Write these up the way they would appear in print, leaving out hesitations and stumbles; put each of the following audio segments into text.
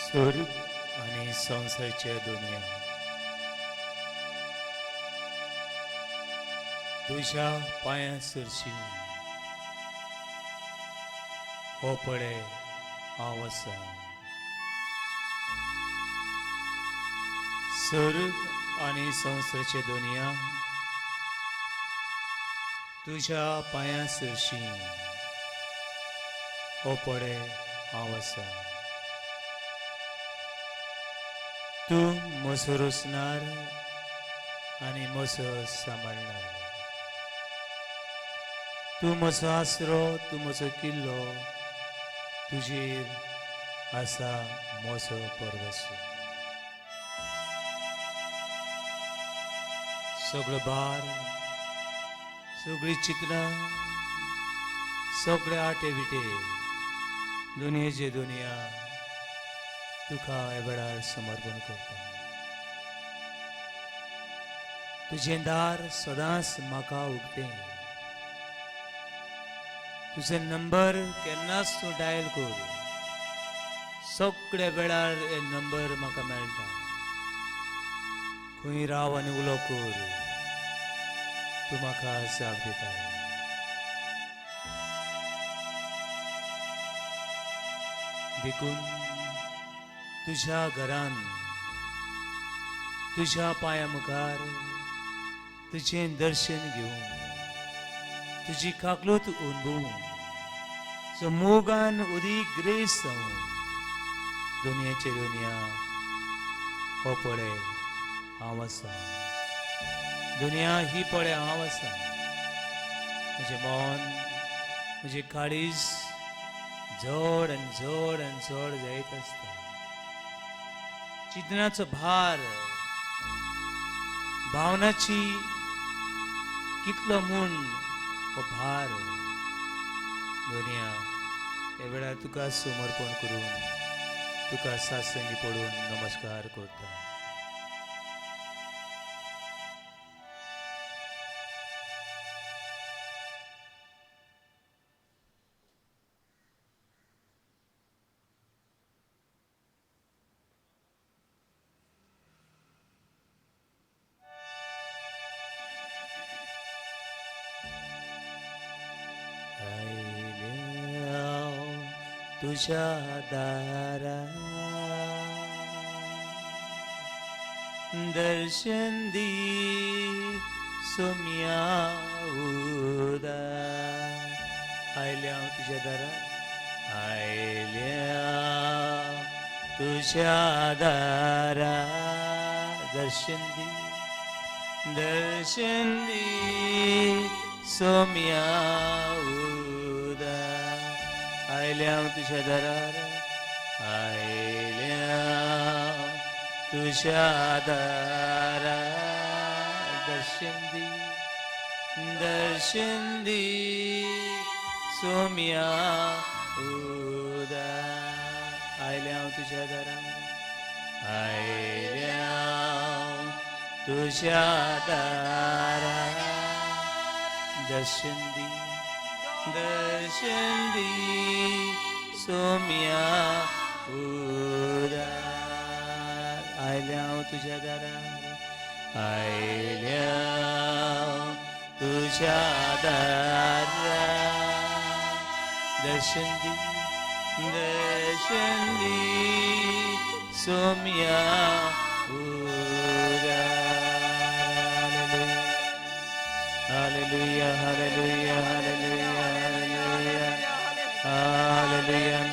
स्वर्ग आणि संसारच्या दुनिया तुझ्या पायांसरशी हो पडे हांव आसा. स्वर्ग आणि संसारच्या दुनिया तुझ्या पायांसरशी हो पडे हांव आसा. तू म्हजो रोसणार आणि म्हजो सांबाळणार. तू म्हजो आसरो, तू म्हजो किल्लो, तुजेर आसा म्हजो परवसो. सगळो भार, सगळी चित्रां, सगळे आटे बिटे दुनियेचे दुनिया तुका ह्या वेळार समर्पण करता. तुझें दार सदांच म्हाका उगतें. तुझे नंबर केन्नाच तूं डायल कर. सगळ्या वेळार हे नंबर म्हाका मेळटा. खंय राव आनी उलो कर, तूं म्हाका जाप दिता. देखून तुझ्या घरान, तुझ्या पांया मुखार तुझें दर्शन घेवन, तुजी काकलूत अनुभवून, जो मोगान उदीक ग्रेस जावन दुनियेची दुनिया हो पळय हांव आसा. दुनिया ही पळय हांव आसा. म्हजें मन, म्हजें काळीज जड आनी जड आनी जड जायत आसता. चिंतनाचो भार, भावनाची कितलो म्हूण हो भार दुनिया ह्या वेळार तुका समर्पण करून, तुका सासंगी पडून नमस्कार करता. तुझ्या दारा दर्शन दी सोम्या उदार. आयल्या हांव तुझ्या दारा, आयल्या तुझ्या दारा दर्शन दी, दर्शन दी सोम्या उदार. आयल्या हांव तुझ्या दारार, आयल्या तुझ्या दारार दर्शन दी, दर्शन दी सोम्या उदार. आयल्या हांव तुझ्या दारार, आयल्या तुझ्या दारार दर्शन दी, दर्शन दी सोम्या उदार. आयल्या हांव तुझ्या दारार, आयल्या तुझ्या दारार दर्शन दी, दर्शन दी सोम्या उदार. Hallelujah, hallelujah, hallelujah, hallelujah, hallelujah, hallelujah,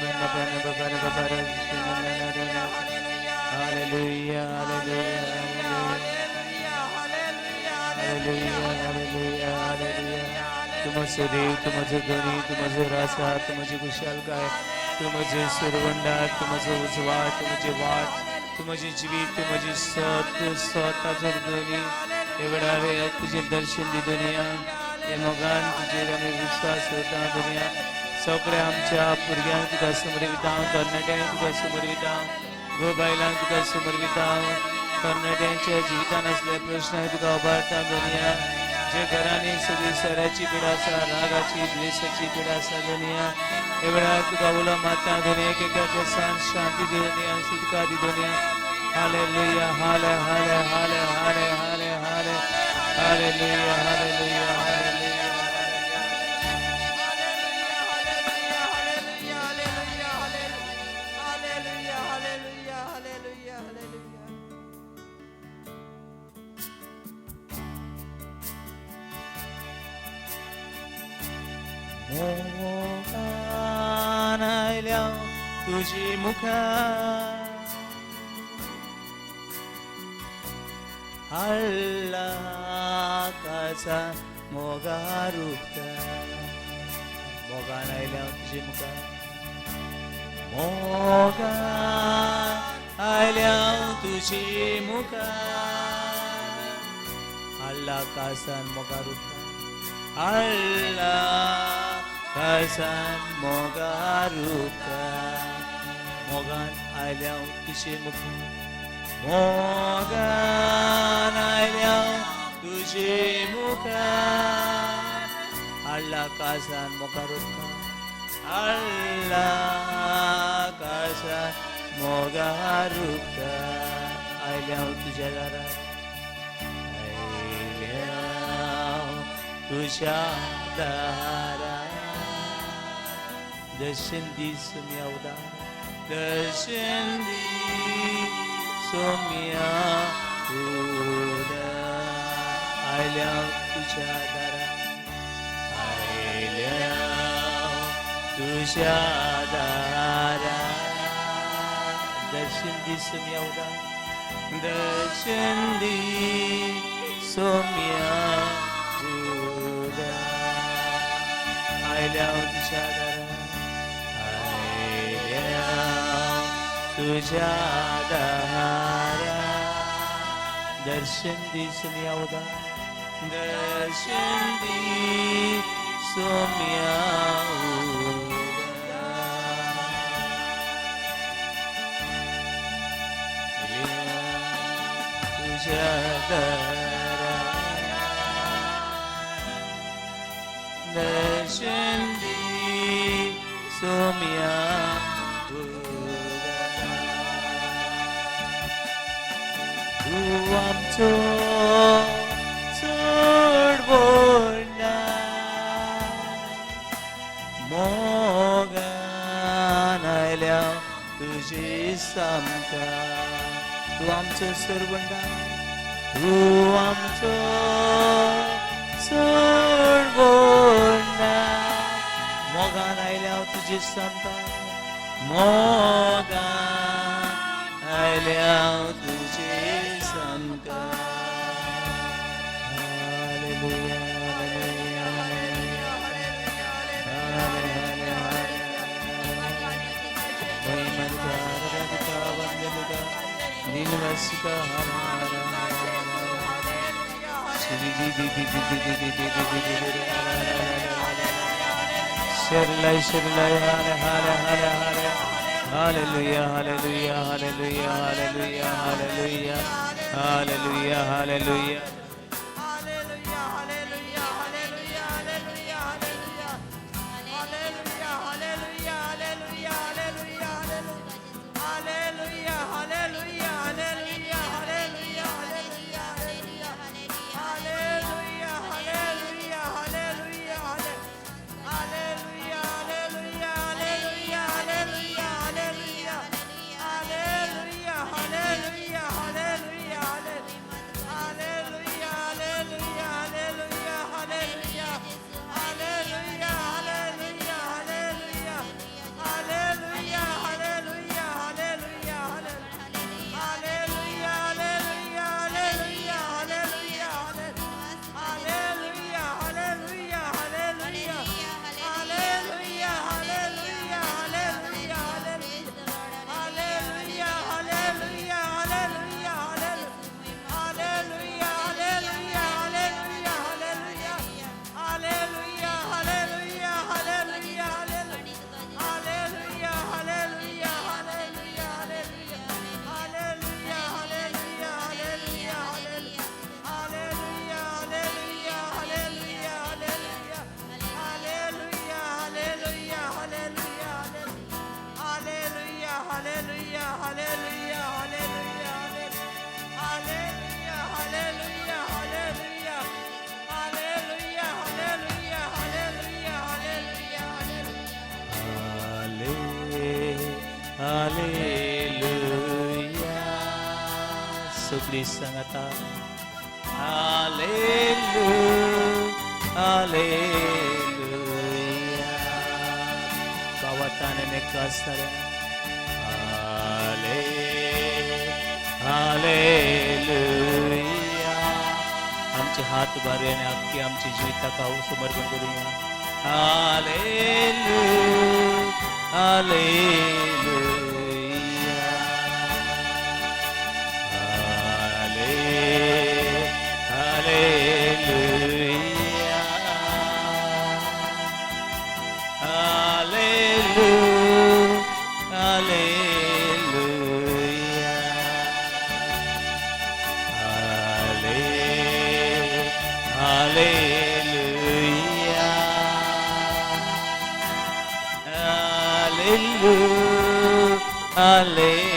hallelujah, hallelujah. तू माझो देव, तू माझो धनी, तू माझो राजा, तू माझी कुशलकाय, तू माझे सुरवंडार, तू माझो उजवाड, तू माझी वाट, तू माझी जिवीत, तू माझी स्वताचो धनी. एवढावे तुझे दर्शन दी दुनिया. हे मोगान तुझेर आमी विश्वास करता दुनिया. सगळ्या आमच्या भुरग्यांक तुका समर्पिता, तरणाट्यांक तुका समर्पिता, घो बायलांक तुका समर्पिता. तरणाट्यांच्या जिवितान असले प्रश्न तुका उबारता दुनिया. तुझे घराने सगळी सऱ्याची पिढा असा रागाची द्वेषाची पिढा असा दुनिया एवढा तुका बोला माता दुनिया के क्या सान शांति दी दुनिया सुखा दी दुनिया हालेलुया हाले हाले हाले हाले हाले हाले हालेलुया हालेलुया हालेलुया मोगानायल्या तुझी मुखा हल्ला काचा मोगारुका मोगानायल्या तुझी मुखा मोगानायल्या तुझी मुखा हल्ला काचा मोगारुका Allah kasan mogaruka mogan aylaw tuझे मुखा mogan aylaw तुझे मुखा Allah kasan mogaruka Allah kasan mogaruka aylaw तुझ्या दारात तुझ्या दारात दर्शन दी सोम्यावदा दर्शन दी सोम्यावदा आयल्या तुझ्या दारात आयल्या तुझ्या दारात दर्शन दी सोम्यावदा दर्शन दी सोम्यावदा आयल्या तुझ्या दारात आयल्या तुझ्या दारात दर्शन दी सोम्यावदा दर्शन दी सोम्यावदा तुझ्या दारात दर्शन दी सोम्यावदा तू आमचो चड व्हडला मोगान आयल्या तुझी सामका तू आमचो सरवंडा तू आमचो चड व्हडला मोगान आयल्या तुझी सामका मोगान आयल्या तुझी सामका हालेलुया हालेलुया हालेलुया महिमा वंदनुका दिनवसिका हमारा शरलय शरलय हाले हाले हाले हाले hallelujah hallelujah hallelujah hallelujah hallelujah hallelujah hallelujah Hallelujah. please sangata. Hallelujah, hallelujah. Bawatan ne kasare. Hallelujah. आमचे हात उभारूया आणि अख्खी आमची जीवितकाऊ समर्पण करूया. Hallelujah, hallelujah, hallelujah,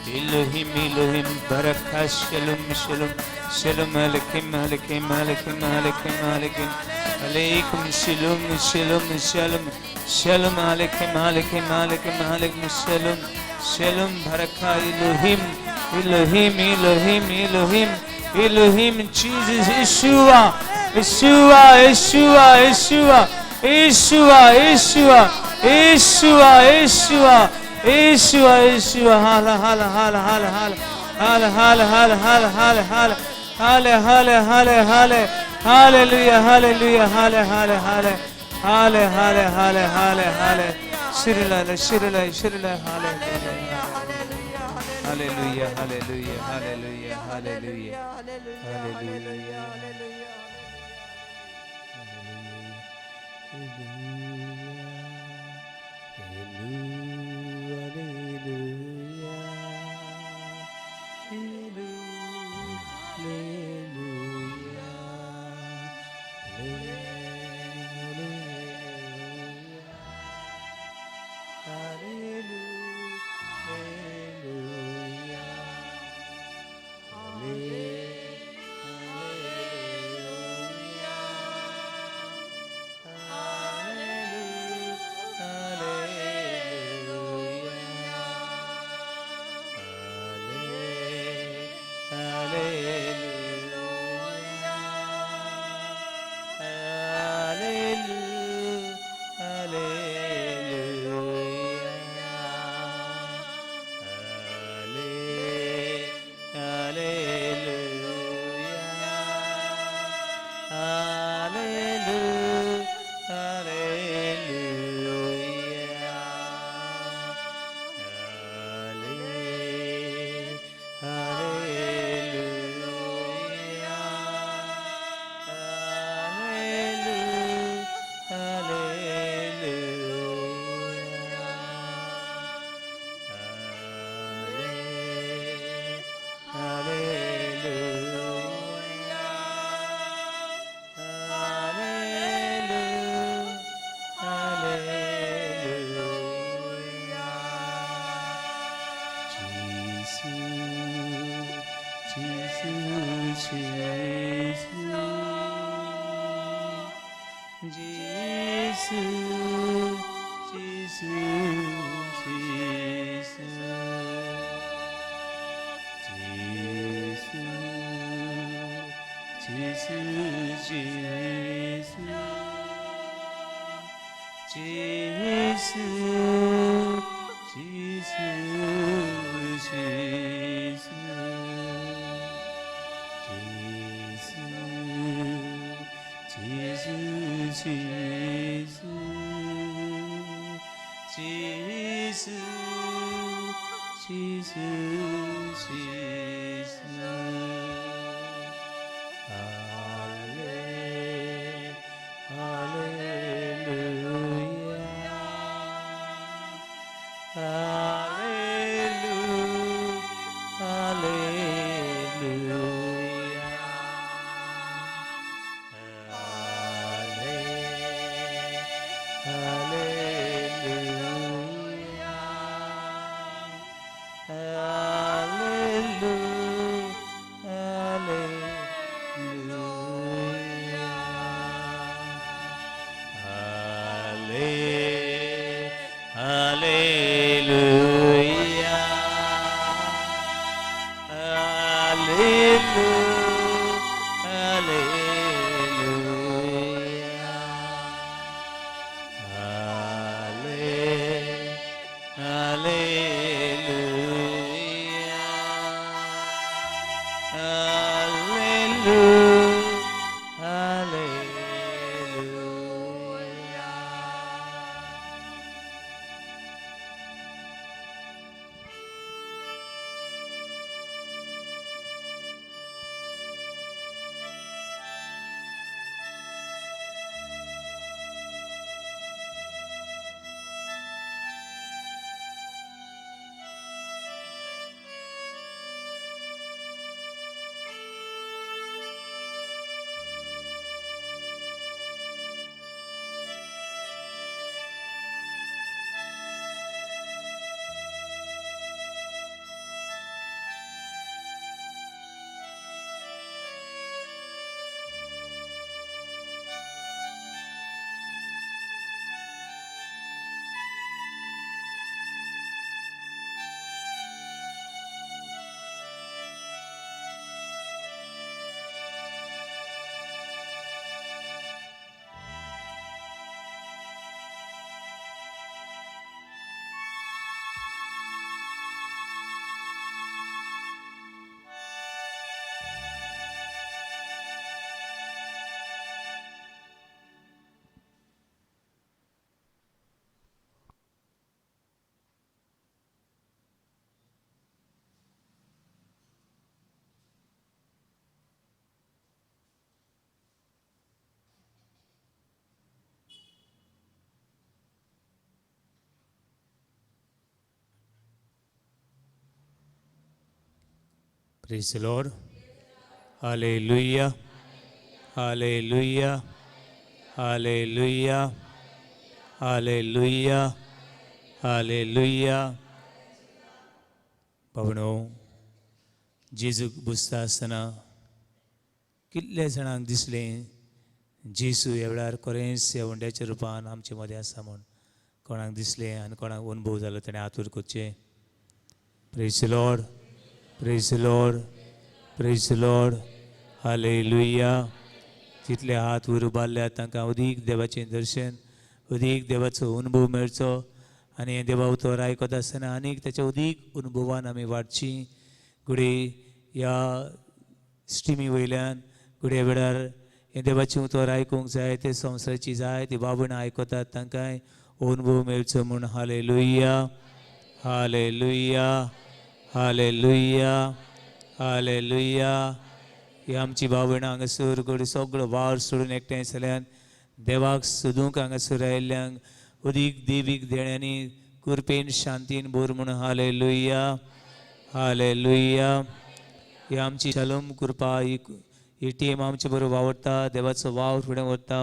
Elohim, Elohim, Barakah, Shalom, Shalom, Shalom, Aleichem, Aleichem, Aleichem, Aleichem, Aleichem, Aleikum, Shalom, Shalom, Shalom, Shalom, Aleichem, Aleichem, Aleichem, Aleichem, Shalom, Shalom, Barakah, Elohim, Elohim, Elohim, Elohim, Elohim, Jesus, Yeshua, Yeshua, Yeshua, Yeshua, Yeshua, Yeshua, Yeshua, Yeshua, Yeshua, Yeshua, hala, hala, hala, hala, hala, hala, hala, hala, hala, hala, hala, hala, hala, hala, hala, hallelujah, hallelujah, hala, hala, hala, Hale, hale, hale, hale, hale. Şirile, şirile, şirile, hale, hale. Hallelujah, hallelujah, hallelujah, hallelujah, hallelujah. Praise the Lord. Hallelujah. Hallelujah. Hallelujah. Hallelujah. Hallelujah. पावणो जेजूक बुसता आसतना कितले जाणांक दिसलें जेजू ह्या वेळार खरेंच ह्या हुंड्याच्या रुपान आमचे मदें आसा म्हूण कोणाक दिसलें आनी कोणाक अनुभव जालो ताणें आतूर करचें. Praise the Lord. Praise the Lord. Praise the Lord. Hallelujah. जितले हात वयर उबारल्यात तांकां अदीक देवाचें दर्शन, अदीक देवाचो अनुभव मेळचो आनी हें देवा उतर आयकता आसतना आनीक ताच्या अदीक अनुभवान आमी वाडचीं. घुडे ह्या स्ट्रिमी वयल्यान घुडे वेळार हें देवाचें उतर आयकूंक जाय, ते संवसाराची जाय ती बाबणां आयकतात तांकांय अनुभव मेळचो म्हूण. हालेलुया. हालेलुया. हालेलुया. हालेलुया. ही आमची भावणां हांगासर घडी सगळो वावर सोडून एकठांय जाल्यान देवाक सोदूंक हांगासर आयिल्ल्यांक अदीक देवीक देण्यांनी कृपेन शांतीन भर म्हूण. हालेलुया. हालेलुया. ही आमची शालोम कृपा, ही टीम आमचे बरोबर वावरता, देवाचो वावर फुडें व्हरता.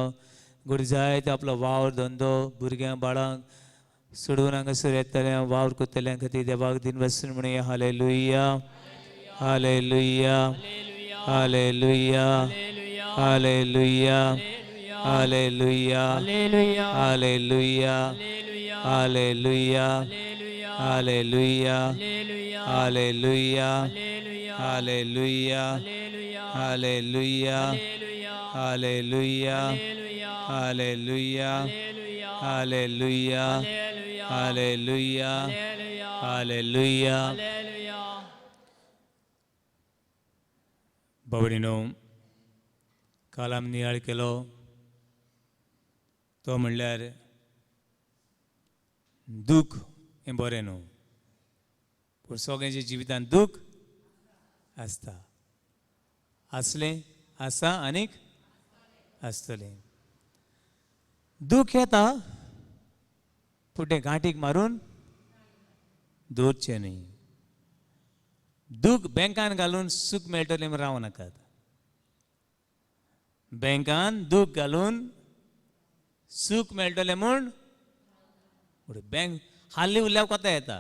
घडी जाय ते आपलो वावर धंदो भुरग्यांक बाळांक सोडून हांगासर येतल्या वावर करतल्या खातीर देवाक दिन वचून म्हणया. Hallelujah. Hallelujah. Hallelujah. Hallelujah. Hallelujah. Hallelujah. Hallelujah. Hallelujah. Hallelujah. Hallelujah. Hallelujah. Hallelujah. Hallelujah. Hallelujah. Hallelujah. Hallelujah. बावडीनो, काल आमी नियाळ केलो तो म्हणल्यार दूख हें बरें न्हू, पूण सगळ्यांच्या जिवितांत दूख आसता. आसलें, आसा आनीक आसतलें. दूख येता पूण तें गांठीक मारून दवरचें न्ही. दूख बँकान घालून सूख मेळटलें म्हूण रावं नाकात. बँकान दूख घालून सूख मेळटलें म्हूण बँक हाल्ली उरल्यार कोता येता.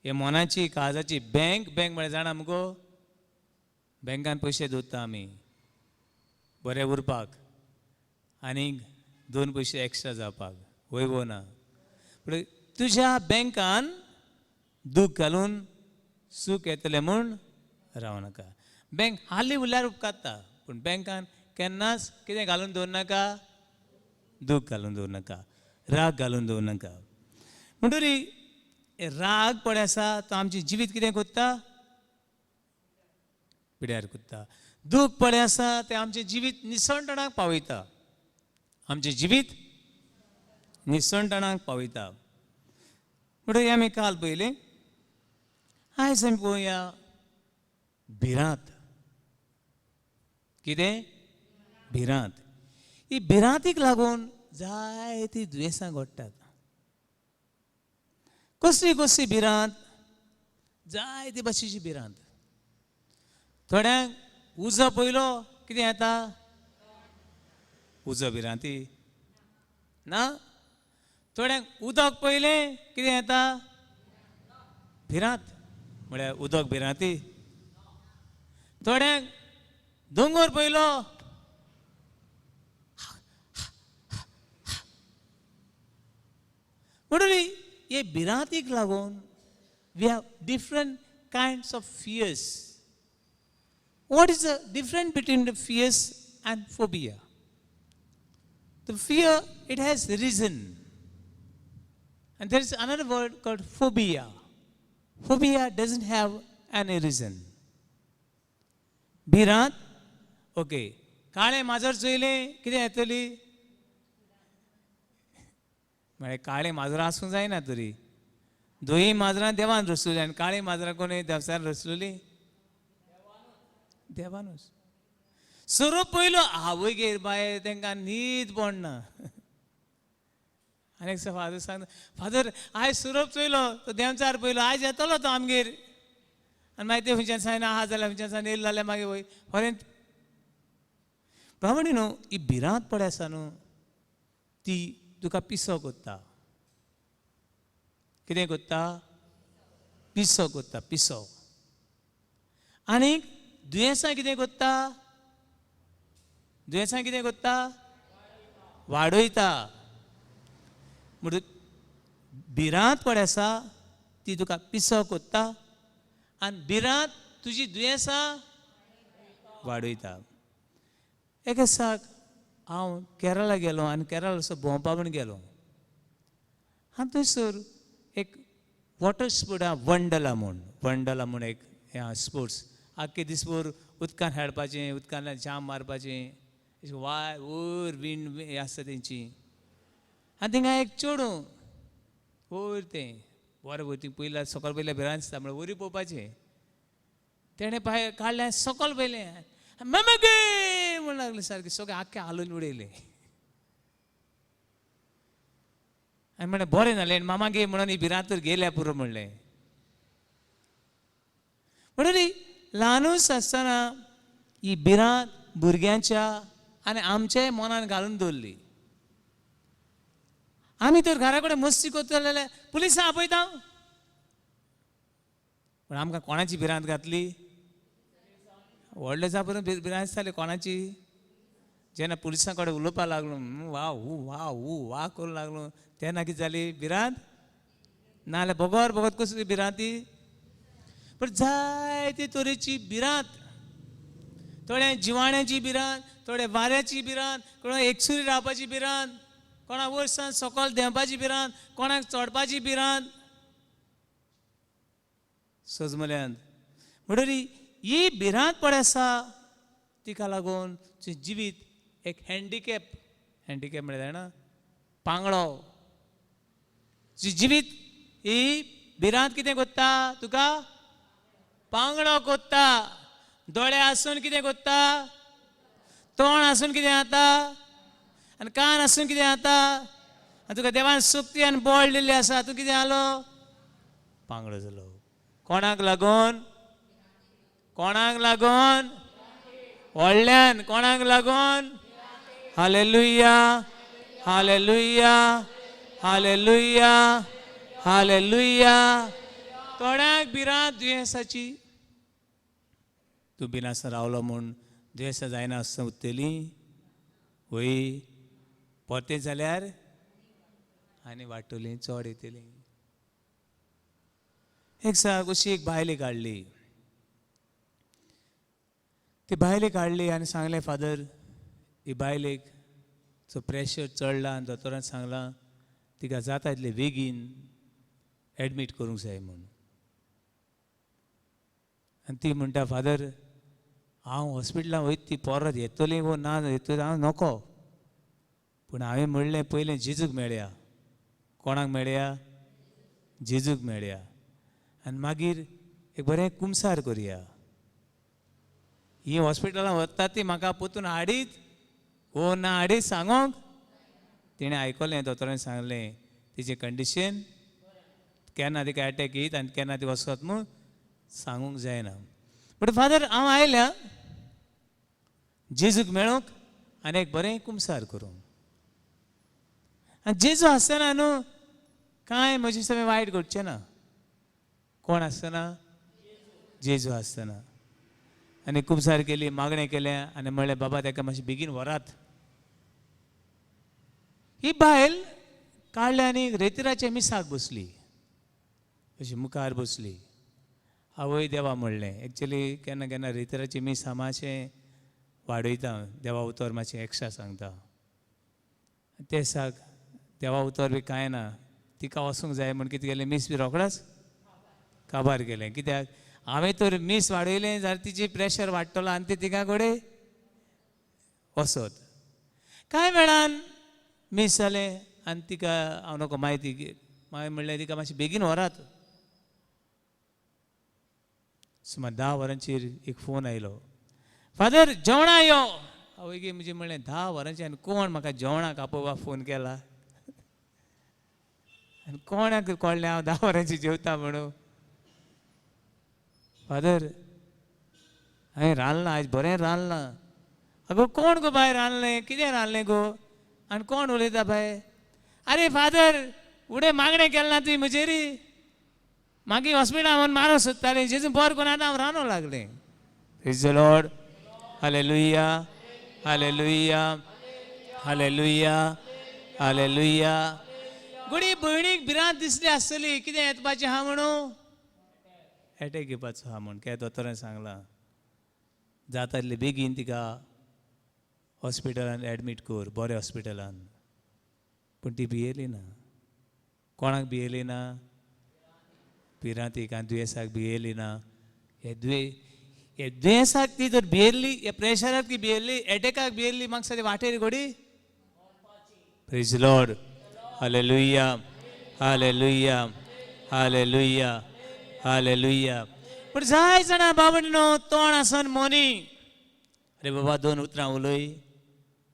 हे मनाची काळजाची बँक म्हळ्यार जाणा मुगो, बँकान पयशे दवरता आमी बरें उरपाक आनीक 2 पयशे एक्स्ट्रा जावपाक, वय ना. पूण तुज्या बँकान दूख घालून सूख येतलें म्हूण रावं नाका. बँक हाल्ली उरल्यार उपकारता, पूण बँकान केन्नाच कितें घालून दवर नाका, दूख घालून दवर नाका, राग घालून दवर नाका. म्हणटरी राग पळय आसा तो आमची जिवीत कितें कोत्ता, पिड्यार कोत्ता. दूख पळय आसा तें आमचें जिवीत निसणटणाक पावयता, आमचें जिवीत निसणटणाक पावयता. म्हणटरी आमी काल पयलें, आयज आमी पळोवया भिरांत. कितें? भिरांत. ही भिरांतीक लागून जायतीं दुयेंसां घडटात. कसली कसली भिरांत? जायते भाशेची भिरांत. थोड्यांक उजो पयलो कितें येता? उजो भिरांती ना. थोड्यांक उदक पयलें कितें येता? भिरांत म्हळ्यार उदक भिरांती. थोड्यांक दोंगर पयलो म्हणटरी हे भिरांतीक लागून we have different kinds of fears. What is the difference between the fears and phobia? The fear, it has reason, and there is another word called phobia. Phobia doesn't have any reason. भिरांत, okay. काळें माजर चोयलें कितें येतली? म्हळ्यार काळें माजर आसूंक जायना तरी. दोयी माजरां देवान रचलेलीं आनी काळीं माजरां कोणें देवचान रचलेलीं? देवानूच. सोरोप पयलो आवय गेर बाय तांकां न्हीद पडना. आनी एकदां फादर सांगता, फादर आयज सोरोप चोयलो तो देंवचार पयलो, आयज येतलो तो आमगेर. आनी मागीर ते खंयच्यान सायन आहा जाल्यार खंयच्यान येयले जाल्यार मागीर वय खरें प्रमाणे न्हू ही भिरांत पडे आसा न्हू ती तुका पिसो कोत्ता. कितें कोत्ता? पिसो कोत्ता, पिसो. आनीक दुयेंसां कितें कोत्ता? दुयेंसां कितें कोत्ता? वाडयता. म्हणून भिरांत पडे आसा ती तुका पिसो कोत्ता आनी भिरांत तुजी दुयेंसां वाडयता. एक दिसाक हांव केरळा गेलो आनी केरळा असो भोंवपा म्हूण गेलो आनी थंयसर एक वॉटर स्पोर्ट आहा वंडला म्हूण एक स्पोर्ट्स आख्खे दिसभर उदकांत खेळपाचें उदकांतल्यान जाम मारपाचें वाय वयर विंड हें आसता तेंची आनी थिंगा एक चेडूं वयर तें बरें वयर थिंग पयल्यार सकयल पयल्यार भिरांत दिसता म्हळ्यार वरी पळोवपाचें तेणें भायर काडलें सकयल पयलें मम्मा गे म्हणून लागलें सारकें सगळें आख्खें हालोवन उडयलें आनी म्हणलें बरें जालें मामा गे म्हणून ही भिरांत तर गेल्या पुरो म्हणलें. म्हणून ल्हानूच आसतना ही भिरांत भुरग्यांच्या आनी आमच्याय मनान घालून दवरली. आमी तर घरा कडेन मस्ती करता जाल्यार पुलिसां आपयता पूण आमकां कोणाची भिरांत घातली? व्हडले जावन भिरांत दिसताली कोणाची? जेन्ना पुलिसां कडेन उलोवपाक लागलो वा करूंक लागलो तेन्ना कितें जाली भिरांत? नाजाल्यार बोगोत कसली भिरांती? पण जायते तरेची भिरांत थोड्या जिवाण्याची भिरांत थोड्या वाऱ्याची भिरांत कोणा एकसुरी रावपाची भिरांत कोणा वयर सावन सकयल देंवपाची भिरांत कोणाक चडपाची भिरांत सजमल्यान. म्हणून ही भिरांत पडे आसा तिका लागून जिवीत एक हँडिकॅप म्हणल्यार जाणा पांगडो जिवीत ही भिरांत कितें कोत्ता तुका? पांगडो कोत्ता. दोळे आसून कितें कोत्ता? तोंड आसून कितें जाता? आनी कान आसून कितें जाता? आनी तुका देवान सुक्ती आनी बळ दिल्ली आसा तूं कितें जालो? पांगडो जालो. कोणाक लागून? कोणाक लागून? व्हडल्यान कोणाक लागून? Hallelujah hallelujah hallelujah hallelujah. थोड्यांक भिरांत दुयेंसाची तूं भिनासतना रावलो म्हूण दुयेंसां जायना आसता उरतली वय परतें जाल्यार आनी वाडटलीं चड येतलीं. एक साक अशी एक बायले काडली ती बायले काडली आनी सांगलें फादर ही बायलेक चो प्रेशर चडला आनी दोतोरान सांगलां तिका जाता तितले बेगीन एडमीट करूंक जाय म्हणून. आनी ती म्हणटा फादर हांव हॉस्पिटलांत वयता ती परत येतली वो ना येतली हांव नको पूण हांवें म्हणलें पयलें जेजूक मेळया. कोणाक मेळया? जेजूक मेळया आनी मागीर एक बरें कुमसार करया. ही हॉस्पिटलांत वता ती म्हाका पोतून हाडीत वो ना हाडीत सांगोंक तिणें आयकलें दोतोरान सांगलें तिचें कंडिशन केन्ना तिका एटॅक येत आनी केन्ना ती वचत म्हूण सांगूंक जायना. बट फादर हांव आयल्या जेजूक मेळूंक आनी एक बरें कुमसार करूंक. आनी जेजू आसतना न्हू कांय म्हजे सगळें वायट घडचें ना. कोण आसतना? जेजू आसतना. आनी कुमसार केली मागणें केलें आनी म्हणलें बाबा ताका मातशें बेगीन व्हरात. ही बायल काडलें आनी रेतीराचे मिसाक बसली अशी मुखार बसली. आवय देवा म्हणलें एक्चुली केन्ना केन्ना रेतीराची मीस हांव मातशें वाडयता देवा उतर मातशें एक्स्ट्रा सांगता. ते साक देवा उतर बी कांय ना तिका वसूंक जाय म्हूण कितें केलें मीस बी रोखडाच काबार केलें. कित्याक हांवें तर मीस वाडयलें जाल्यार तिची प्रेशर वाडटलो आनी ती तिका कडेन वसत. कांय वेळान मीस जालें आनी तिका हांव नको मागीर म्हणलें तिका मातशें बेगीन व्हरात. सुमार 10 वरांचेर एक फोन आयलो फादर जेवणा यो. आवय गे म्हणजे म्हणलें 10 वरांचेर आनी कोण म्हाका जेवणाक आपोवपाक फोन केला आनी कोणाक कळ्ळें हांव 10 वरांचेर जेवता म्हणून. फादर हांवें रांदलां आयज बरें रांदलां. अगो कोण गो बाय रांदलें, कितें रांदलें गो, आनी कोण उलयता बाय. अरे फादर उडे मागणें केलें ना तुवें म्हजेर, मागीर हॉस्पिटलांत व्हरून मारूंक सोदतालें, जेजू बरें करून आतां हांव रांदूंक लागलें. Praise the Lord. Hallelujah hallelujah hallelujah hallelujah. घोडी भयणीक भिरांत दिसली आसतली कितें येतपाचें आहा म्हणून, एटॅक घेवपाचो आहा म्हूण काय दोतोरान सांगलां. जाता तितले बेगीन तिका हॉस्पिटलांत एडमीट कर, बऱ्या हॉस्पिटलांत. पूण ती भियेली ना. कोणाक भियेली ना? भिरांतीक आनी दुयेंसाक भियेली ना. हे दुयेंसाक ती जर भियेल्ली, हे प्रेशराक ती भियेल्ली, एटॅकाक भियेल्ली, म्हाका सगळें वाटेर घोडी. Praise the Lord. Hallelujah hallelujah hallelujah hallelujah. पूण जाय जाणां बाबडीनो तोंड आसन मोनी. अरे बाबा 2 उतरां उलय,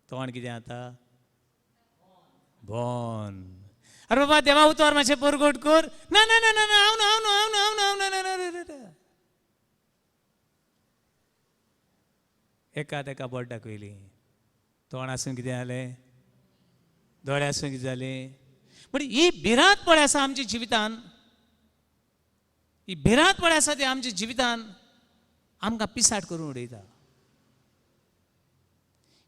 तोंड कितें जाता? बोन. अरे बाबा देवा उतर मातशें परगोट कर. ना ना ना ना हांव ना हांव ना हांव ना हांव ना हांव ना ना ना. एका तेका बोट दाखयली. तोंड आसून कितें जालें? दोळे आसून कितें जालें? पण ही भिरांतपण आसा आमच्या जिवितान, ही भिरांतपण आसा ती आमच्या जिवितान आमकां पिसाट करून उडयता.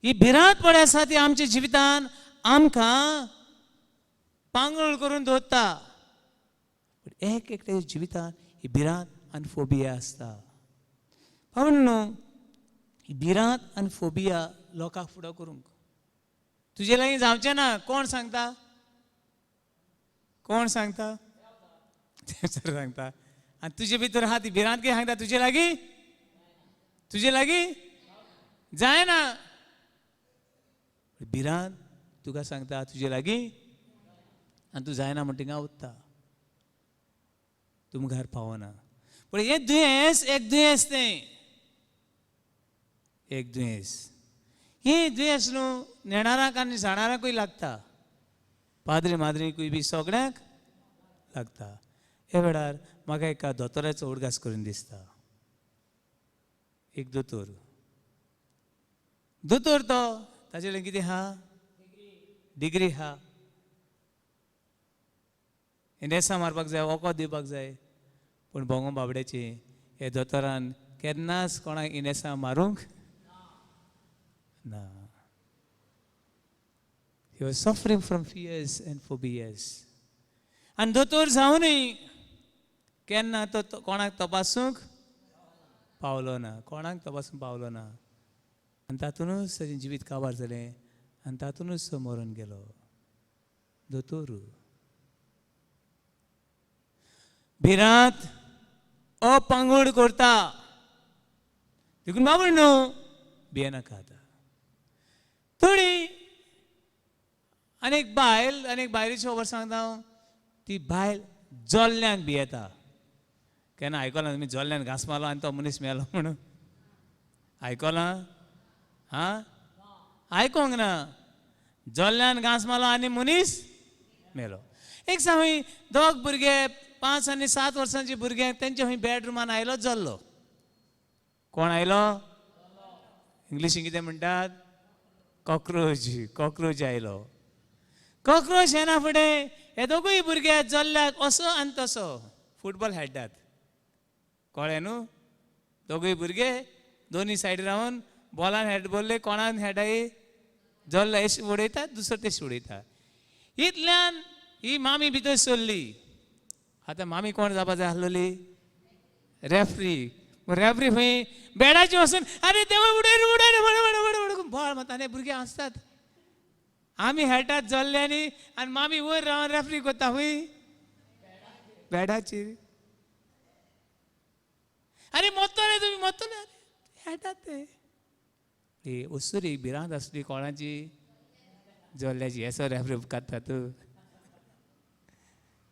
ही भिरांतपण आसा ती आमच्या जिवितान आमकां पांगळ करून दवरता. पण एक एकट्या जिवितान ही भिरांत आनी फोबिया आसता. म्हणून ही भिरांत आनी फोबिया लोकांक फुडो करूंक तुजे लागीं जावचें ना. कोण सांगता? कोण सांगता? देव सांगता. आनी तुजे भितर आहा ती भिरांत कितें सांगता? तुजे लागीं, तुजे लागीं जायना. भिरांत तुका सांगता तुजे लागीं, आनी तूं जायना म्हण थिंगा उत्ता, तूं मुखार पावना. पण हें दुयेंस एक दुयेंस तें, एक दुयेंस. ही दुयेंस न्हू नेणाराक आनी जाणाराकूय लागता, पाद्री माद्रीकूय बी सगळ्यांक लागता. हे वेळार म्हाका एका दोतोराचो उडगास करून दिसता. एक दोतोर तो ताजे कडेन कितें आहा? डिग्री आहा. इनेसां मारपाक जाय, वखद दिवपाक जाय. पूण भोंगो बाबड्याची हे दोतोरान केन्नाच कोणाक इनेसां मारूंक ना. He was suffering from fears and phobias. आनी दोतोर जावनूय केन्ना तो कोणाक तपासूंक पावलो ना, कोणाक तपासूंक पावलो ना. आनी तातूंतच ताजें जिवीत काबार जालें आनी तातूंतच तो मरून गेलो. दोतोर भिरांत अपांगूड करता. देखून बाबड न्हू भियेनाका. आतां थोडी आनीक बायलेची खबर सांगता हांव. ती बायल जोल्ल्यांक भियेता. केन्ना आयकलां तुमी जोल्ल्यान घांस मारलो आनी तो मनीस मेलो म्हणून? आयकलां? हां, आयकोंक ना. जोल्ल्यान घांस मारलो आनी मनीस मेलो. एक सांग दोग भुरगे 5 आनी 7 वर्सांचे भुरगे तेंच्या खंय बेडरुमान आयलो जोल्लो. कोण आयलो? इंग्लिशीन कितें म्हणटात? कॉक्रोच आयलो. कॉक्रोच येना फुडें हे दोगूय भुरगे जोल्ल्याक असो आनी तसो फुटबॉल खेळटात. कळ्ळें न्हू? दोगूय भुरगे दोनी सायडी रावन बॉलान हेड बोरले, कोणान हेडाय जोल्ला एश उडयतात, दुसरो तेश उडयता. इतल्यान ही मामी भितर सरली. आतां मामी कोण जावपा जाय आसलोली? रेफ्री. रेफ्री खंय बेडाचेर वचून अरे देवा उडय उडय बॉल मारता आनी भुरगे हांसतात. आमी खेळटात जोल्ल्यांनी आनी मामी वयर रावन रेफ्री करता खंय बेडाचेर. अरे मरतले तुमी मरतले खेळटात ते. ही उसुरी भिरांत आसली कोणाची? जोल्ल्याची. हेसो रेफ्री उपकारता तूं,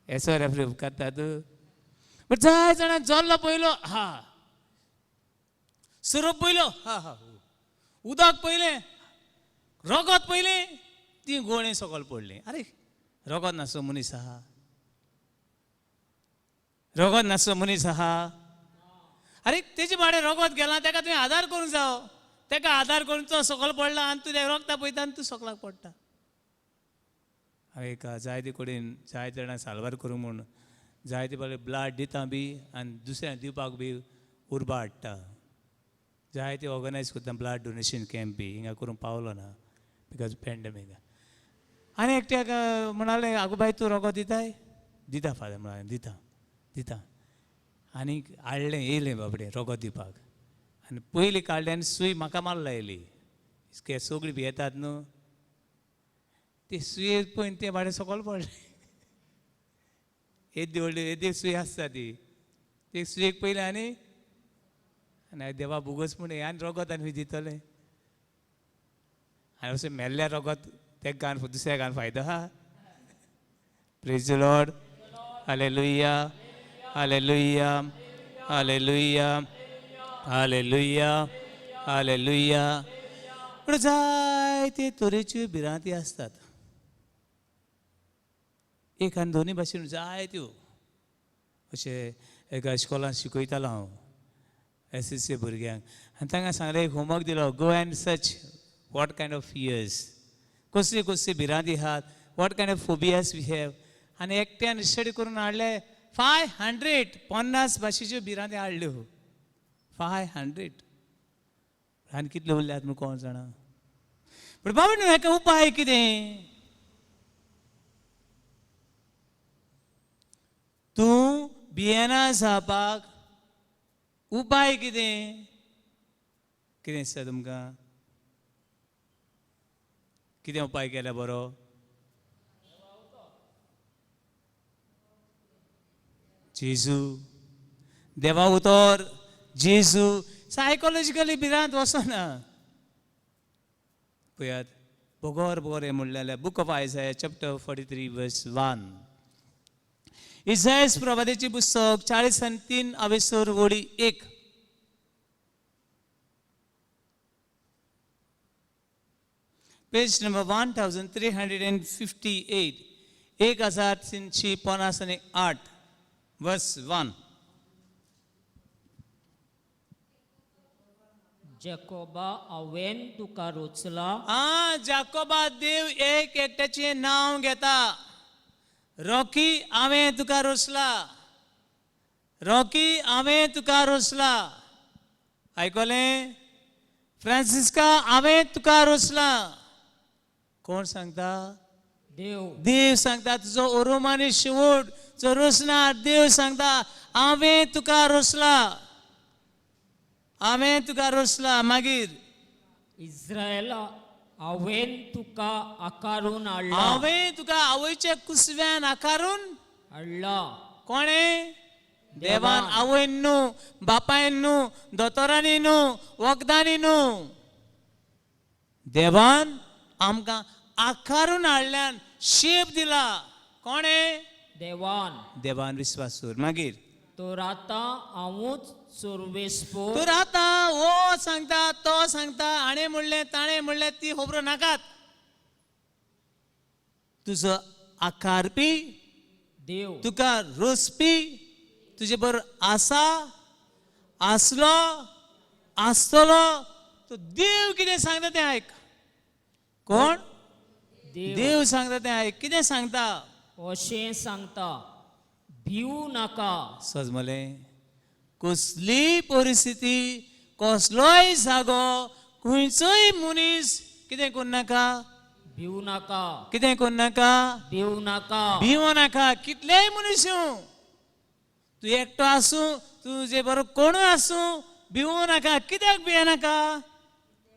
हेसो रेफ्री उपकारता तूं. बट जाय जाणां जोल्लो पयलो हा, सुरप पयलो हा हा, उदक पयलें, रगत पयलें, ती गोळे सकयल पडली. अरे रगत नासलो मनीस आहा? रगत नासलो मनीस आहा? अरे तेजे भाडे रगत गेला तेका तुम्ही आधार करूंक जावो तेका आधार करून तो सकल पडला आनी तूं तें रगता पळयता आनी तूं सकलाक पडटा हांवें एका जायते कडेन जायते जाणांक साल्वार करूंक म्हूण जायते फावटी ब्लड दिता बी आनी दुसऱ्यांक दिवपाक बी उर्बा हाडटा जायते ऑर्गनायज करता ब्लड डोनेशन कॅम्प बी हिंगा करूंक पावलो ना बिकॉज पॅन्डेमीक आनी एकट्याक म्हणालें आगो बाय तूं रगत दिताय दिता फादर म्हणालें दिता दिता आनी हाडलें येयलें बाबडे रगत दिवपाक आनी पयलीं काडलें आनी सूय म्हाका मारला लायली सगळीं बी येतात न्हू ती सुये पळयन तें भाडें सकयल पडलें येदी व्हडली येदी सुय आसता ती सुयेक पयलें आनी देवा बुगस म्हण हे आनी रगत आनी दितलें आनी अशें मेल्ल्या रगत तेका घान दुसऱ्याक घान फायदो आहा praise the Lord hallelujah hallelujah hallelujah hallelujah hallelujah पूण जायते तरेच्यो भिरांती आसतात एक आनी दोनी भाशेन जायत्यो अशें एका इस्कॉलान शिकयतालो हांव SSC भुरग्यांक आनी तांकां सांगलें एक होमवर्क दिलो go and search what kind of fears कसली कसली भिरांती आहात what kind of phobias we have आनी एकट्यान स्टडी करून हाडले 550 भाशेच्यो भिरांती हाडल्यो 500 आनी कितले उरल्यात म्हूण कोण जाणा पूण बाबा न्हू हेका उपाय कितें तूं भियेना जावपाक उपाय कितें कितें दिसता तुमकां कितें उपाय केल्या बरो जेजू देवा उतर जेजू सायकोलॉजिकली भिरांत वचना पळयात बोगोर बोगोर हें म्हणलें बूक ऑफ आयझाया चॅप्टर 43 वर्स 1 इसायास प्रवादीचें पुस्तक 43 अवेसर वडी 1 पेज नंबर 1358 1358 वर्स 1 जॅकोबा हांवें तुका रोचला जाकोबा देव एक एकट्याचें नांव घेता रॉकी हांवें तुका रोचला रॉकी हांवें तुका रोचला आयकलें फ्रांसिस्का हांवें तुका रोचला कोण सांगता देव देव सांगता तुजो ओरोमानी शेवट जो रोसना देव सांगता हांवें तुका रोचला हांवें तुका रोचला मागीर इस्रायला हांवें तुका आकारून हाडला हांवें तुका आवयच्या कुसव्यान आकारून हाडला कोणें देवान आवयन न्हू बापायन न्हू दोतोरांनी न्हू वखदांनी न्हू देवान आमकां आकारून हाडल्यान शेप दिला कोणें देवान विश्वास कर मागीर तर आतां हांवूच चोरवेसपोर तर आतां हो सांगता तो सांगता हाणें म्हणलें ताणें म्हणलें ती खबरो नाकात तुजो आकारपी देव तुका रोसपी तुजे बरोबर आसा आसलो आसतलो तो देव कितें सांगता तें आयक कोण देव सांगता तें आयक कितें सांगता अशें सांगता भिवू नाका सजमलें कसली परिस्थिती कसलोय जागो खंयचोय मनीस कितें करूं नाका भिवू नाका कितें करूं नाका भिवू नाका भिवो नाका कितलेय मनीस येवं तूं एकटो आसूं तुजे बरोबर कोणूय आसूं भिवो नाका कित्याक भियेनाका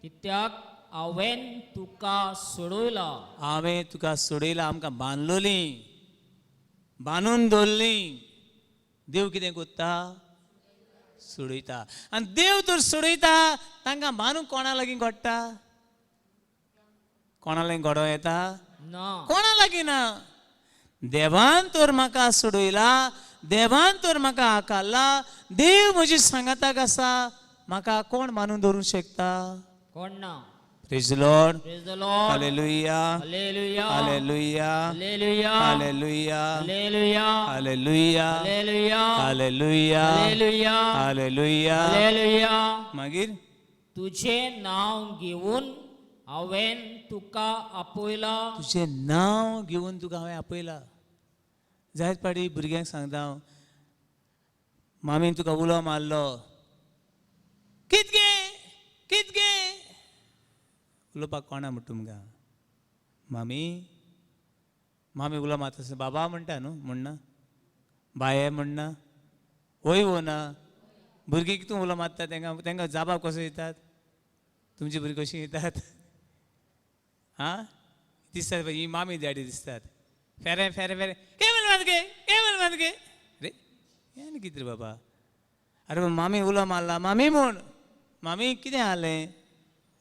कित्याक हांवें तुका सोडयला हांवें तुका सोडयला आमकां बांदलोलीं बांदून दवरलीं देव कितें कोत्ता सोडयता आनी देव तर सोडयता तांकां बांदूंक कोणा लागीं घडटा कोणा लागीं घडों येता ना कोणा लागीं ना देवान तर म्हाका सोडयला देवान तर म्हाका आकारला देव म्हजी सांगाताक आसा म्हाका कोण बांदून दवरूंक शकता कोण ना Praise the Lord. Praise the Lord. Hallelujah. Hallelujah. Hallelujah. Hallelujah. Hallelujah. Hallelujah. Hallelujah. Hallelujah. Hallelujah. Hallelujah. Hallelujah. Hallelujah. मागीर तुझे नाव घेऊन हांवें तुका आपयला. तुझे नाव घेवन तुका हांवें आपयला. जायत पाटी भुरग्यांक सांगता हांव, मामीन तुका उलो मारलो, कितके उलोवपाक कोणा म्हणटा तुमकां? मामी उलो मारता आसतना बाबा म्हणटा न्हू, म्हणना बाये म्हणना, वय वो ना. भुरगीं कितू उलो मारता तेंकां जाबाब कसो येतात? तुमची भुरगीं कशीं येतात? हां दिसतात ही मामी डॅडी दिसतात. फेरे के म्हणून गे रे हे आनी कितें रे बाबा? अरे मामी उलो मारला, मामी म्हूण. मामी कितें जालें?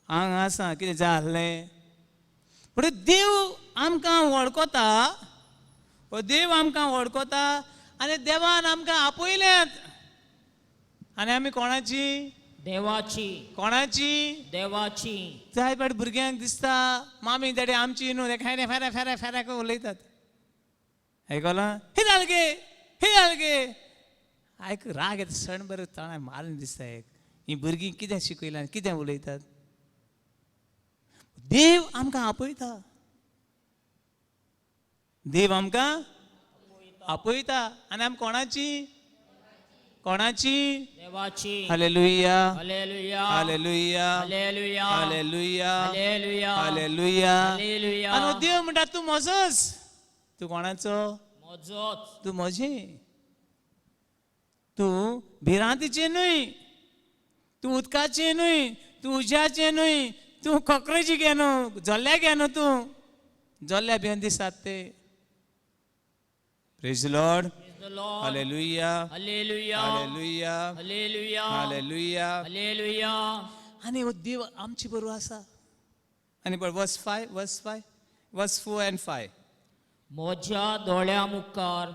हांग आसा, कितें जालें? पूण देव आमकां वळखता, देव आमकां वळखता आनी देवान आमकां आपयल्यात. आनी आमी कोणाची? देवाची. कोणाची? देवाची. जाय पाट भुरग्यांक दिसता मामी डॅडी आमची न्हू, ते फेऱ्या उलयतात. आयकलां? हे जाल गे आयक राग येता, सण बरें तोंडां मारून दिसता. एक ही भुरगीं कितें शिकयलां, कितें उलयतात? देव आमकां आपयता. देव आमकां आपयता आनी आमी कोणाची? कोणाची? देवाची. Hallelujah. Hallelujah. Hallelujah. Hallelujah. Hallelujah. Hallelujah. Hallelujah. Hallelujah. आनी देव म्हणटा तूं म्हजोच. तूं कोणाचो? म्हजोच. तूं म्हजें. तूं भिरांतीचें न्हय, तूं उदकाचें न्हय, तूं उज्याचें न्हय, तूं कॉक्रोची घे न्हू, जोल्ल्या घे न्हू. तूं जोल्ल्या भिवन दिसतात ते. Praise the Lord. Praise the Lord. Hallelujah. Hallelujah. Hallelujah. Hallelujah. Hallelujah. Hallelujah. आनी हो देव आमचे बरोबर आसा. आनी पळय वर्स 4 and 5. म्हज्या दोळ्या मुखार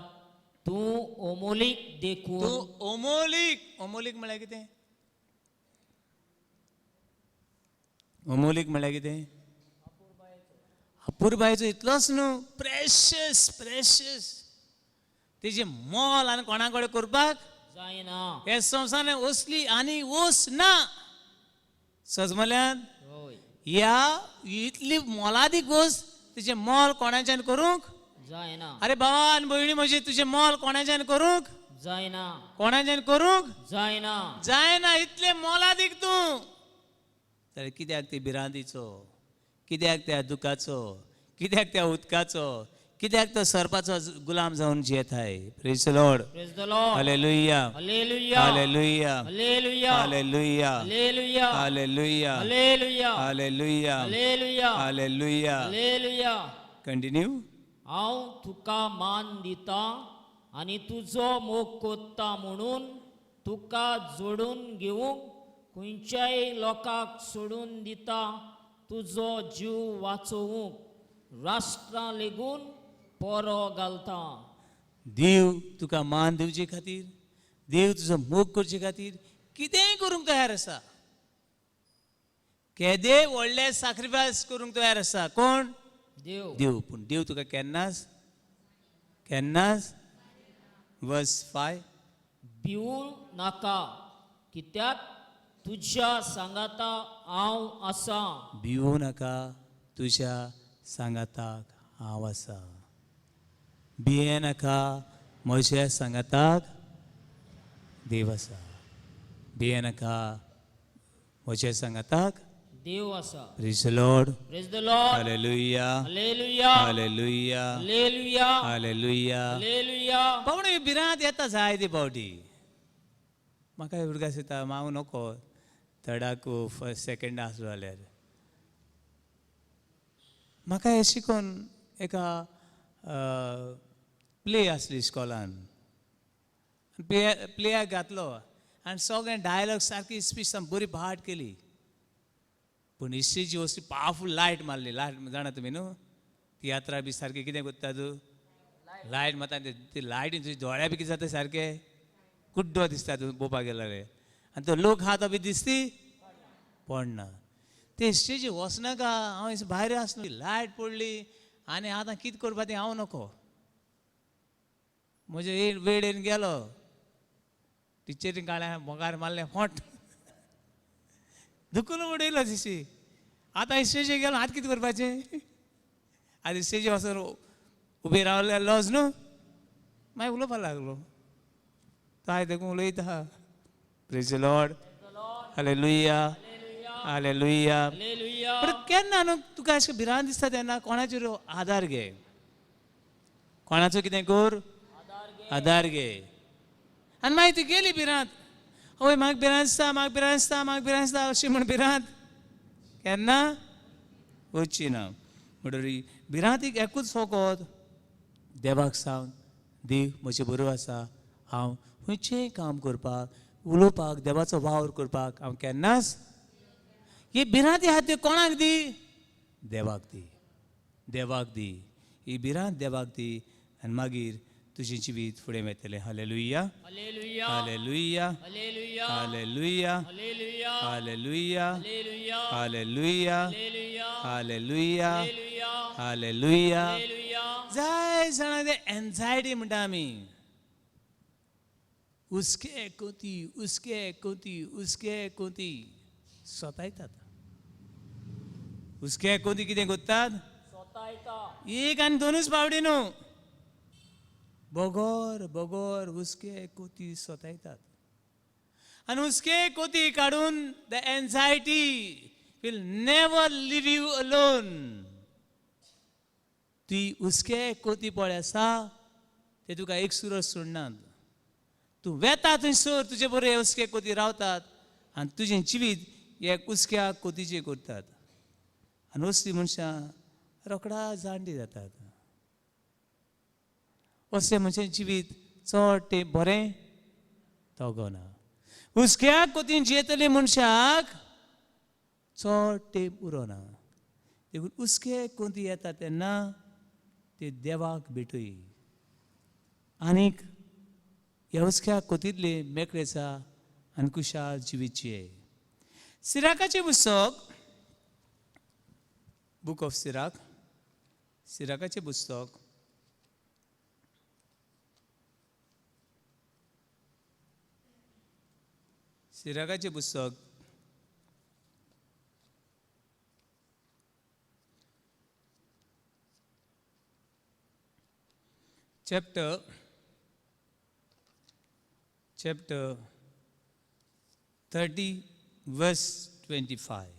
तूं ओमोलीक देखून. तूं ओमोलीक म्हळ्यार कितें? ओमोलीक म्हळ्यार कितें? अपुरबायेचो इतलोच न्हू, प्रेशियस. तेजे मोल आनी कोणा कडेन करपाक जायना. हे संवसारान असली आनी वस ना. सजमल्यान होय. ह्या इतली मोलादीक वस्त तिचे मोल कोणाच्यान करूंक जायना. अरे भावा आनी भयणी म्हजी, तुजें मोल कोणाच्यान करूंक जायना. कोणाच्यान करूंक जायना. जायना. इतले मोलादीक तूं. तर कित्याक ते भिरांतीचो, कित्याक त्या दुखाचो, कित्याक त्या उदकाचो, कित्याक तो सर्पाचो गुलाम जावन जियेताय. Praise the Lord. Praise the Lord. Hallelujah. Hallelujah. Hallelujah. Hallelujah. Hallelujah. Hallelujah. Hallelujah. Hallelujah. Hallelujah. Hallelujah. Hallelujah. Hallelujah. Continue. हांव तुका मान दिता आनी तुजो मोग कोत्ता म्हणून तुका जोडून घेवंक खंयच्याय लोकाक सोडून दिता. तुजो जीव वाचोवंक राष्ट्रां लेगून पोरो घालता. देव तुका मान दिवचे खातीर, देव तुजो मोग करचे खातीर कितेंय करूंक तयार आसा. केदे व्हडले सॅक्रिफायस करूंक तयार आसा. कोण? देव. पूण देव तुका केन्नाच वर्स 5. भिवू नाका कित्याक तुज्या सांगाता हांव आसा. भिवू नाका, तुज्या सांगाताक हांव आसा. भिये नाका, म्हज्या सांगाताक देव आसा. भिये नाका, म्हज्या सांगाताक देव आसा. Praise the Lord. Praise the Lord. Hallelujah. Hallelujah. Hallelujah. Hallelujah. Hallelujah. Hallelujah. पावण भिरांत येता जाय ती पावटी. म्हाका उडगास येता, हांव नोको थर्डाक फर्स्ट सेकंड आसलो जाल्यार. म्हाका हे शिकोन एका प्ले आसली इस्कॉलान. प्लेयाक घातलो आनी सगळें डायलॉग सारकी स्पीच बरी भाट केली. पूण हिस्ट्रीची वस्त पावरफूल लायट मारली. लायट जाणा तुमी न्हू, तियात्रां बी सारकें कितें कोत्ता तूं? लायट मारता. ती लायटीन तुजे दोळ्या बी कितें जाता सारकें कुड्डो दिसता तूं पळोवपाक गेल्यार. आनी तो लोक आहा तो बी दिसती पडना. ते स्टेजीर वचनाका हांव भायर आसलो लायट पडली आनी आतां कितें करपा तें हांव नको म्हजो वेळ येवन गेलो टिचरीन काळ्या मोगार मारलें फोट दुखून उडयलो दिशी आतां स्टेजीर गेलो आतां कितें करपाचें आतां स्टेजीर वचून उबे रावलोच न्हू मागीर उलोवपाक लागलो तो हांवें देखून उलयता praise the Lord hallelujah hallelujah Hallelujah. पण केन्ना न्हू तुका अशें भिरांत दिसता तेन्ना कोणाचेर आदार घे कोणाचो कितें कर आदार घे आनी मागीर ती गेली भिरांत हय म्हाका भिरांत दिसता म्हाका भिरांत दिसता म्हाका भिरांत दिसता अशी म्हण भिरांत केन्ना वचची ना म्हणटरी भिरांतीक एकूच फकत देवाक सांग देव म्हजें बरो आसा हांव खंयचेंय काम करपाक उलोवपाक देवाचो वावर करपाक हांव केन्नाच ही भिरांती आहा ती कोणाक दी देवाक दी देवाक दी ही भिरांत देवाक दी आनी मागीर तुजें जिवीत फुडें वयतलें hallelujah Hallelujah. Hallelujah Hallelujah. Hallelujah Hallelujah. Hallelujah Hallelujah. Hallelujah Hallelujah. Hallelujah Hallelujah. Hallelujah Hallelujah. जाय जाणां ते एन्झायटी म्हणटा आमी उसके कोती स्वतायतात उसके कोती कितें करतात स्वतायता. एक आनी दोनूच पावडी न्हू बोगोर उसके कोती स्वतायतात आनी उसके कोती काडून the anxiety will never live you alone ती उसके कोती पळय आसा ते तुका एक सुरो सोडनात तूं वेता थंयसर तुजे बरोबर उसके कोती रावतात आनी तुजें जिवीत एक उसक्या कोतीचें करतात आनी असलीं मनशां रोखडा जाणटी जातात असलें मनशाचें जिवीत चड तें बरें तगना उसक्या कोतीन जियेतले मनशाक चड तेंप उरोना देखून उसके कोती येता तेन्ना ते देवाक भेटूय आनीक ह्या उसक्या कोतींतले मेकळेचा आनी कुशाल जिवीत जिये सिराकाचें पुस्तक बूक ऑफ सिराकाचें पुस्तक सिराकाचें पुस्तक chapter 30 verse 25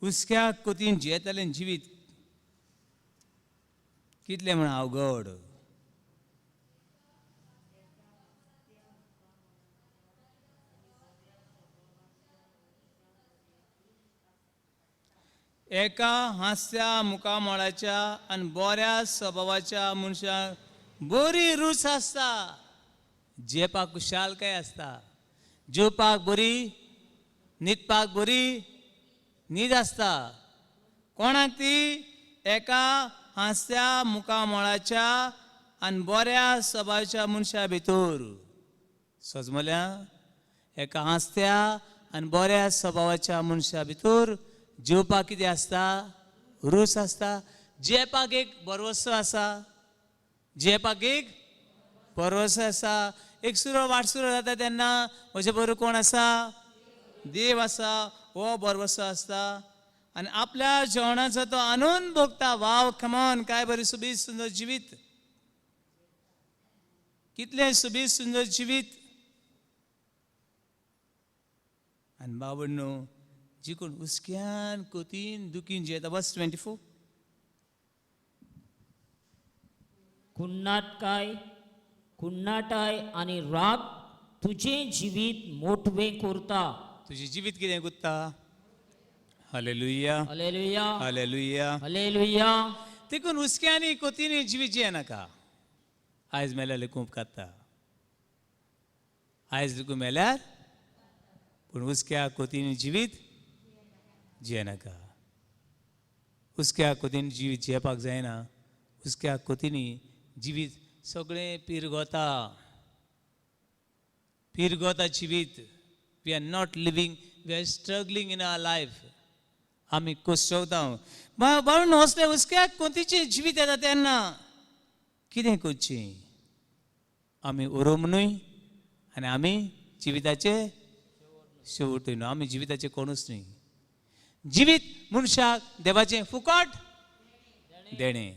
उसक्या कोतीन जियेतलें जिवीत कितलें म्हण अवघड एका हास्या मुखामळाच्या आनी बऱ्या स्वभावाच्या मनशाक बरी रूच आसता जेवपाक कुशालकाय आसता जेवपाक बरी न्हिदपाक बरी न्हीद आसता कोणाक ती एका हास्या मुखामळाच्या आनी बऱ्या स्वभावाच्या मनशा भितर सजमल्या एका हास्या आनी बऱ्या स्वभावाच्या मनशा भितर जेवपाक कितें आसता रूच आसता जेवपाक एक बरवसो आसा जेवपाक एक बरवसो आसा एक सुरो वाटसुरो जाता तेन्ना म्हजे बरोबर कोण आसा देव आसा हो बरवसो आसता आनी आपल्या जेवणाचो तो आनंद भोगता वाव कमॉन काय बरें सुबीत सुंदर जिवीत कितलें सुबीत सुंदर जिवीत आनी बाबडनो जी कोण उसक्यान कोतीन दुखीन जियेता बस 24 कुन्नाटाय आनी राग तुझें जिवीत मोठवें करता तुजें जिवीत कितें करता हालेलुया Hallelujah. Hallelujah Hallelujah. देखून उसक्यांनी कोतींनी जिवीत जियेनाका आयज मेल्यार खूब काडटा आयज देखून मेल्यार पूण उसक्या कोतींनी जिवीत जियेनाका उसक्या कोतीन जिवीत जियेवपाक जायना उसक्या कोतींनी जिवीत सगळें पिरगोता जिवीत we are not living we are struggling in our life आमी कोसवता बाळून वसले हुस्क्याक कोणतीचे जिवीत येता तेन्ना कितें करचें आमी उरोवंक न्हय आनी आमी जिविताचे शेवटूय न्हय आमी जिविताचे कोणूच न्हय जिवीत मनशाक देवाचें फुकट देणें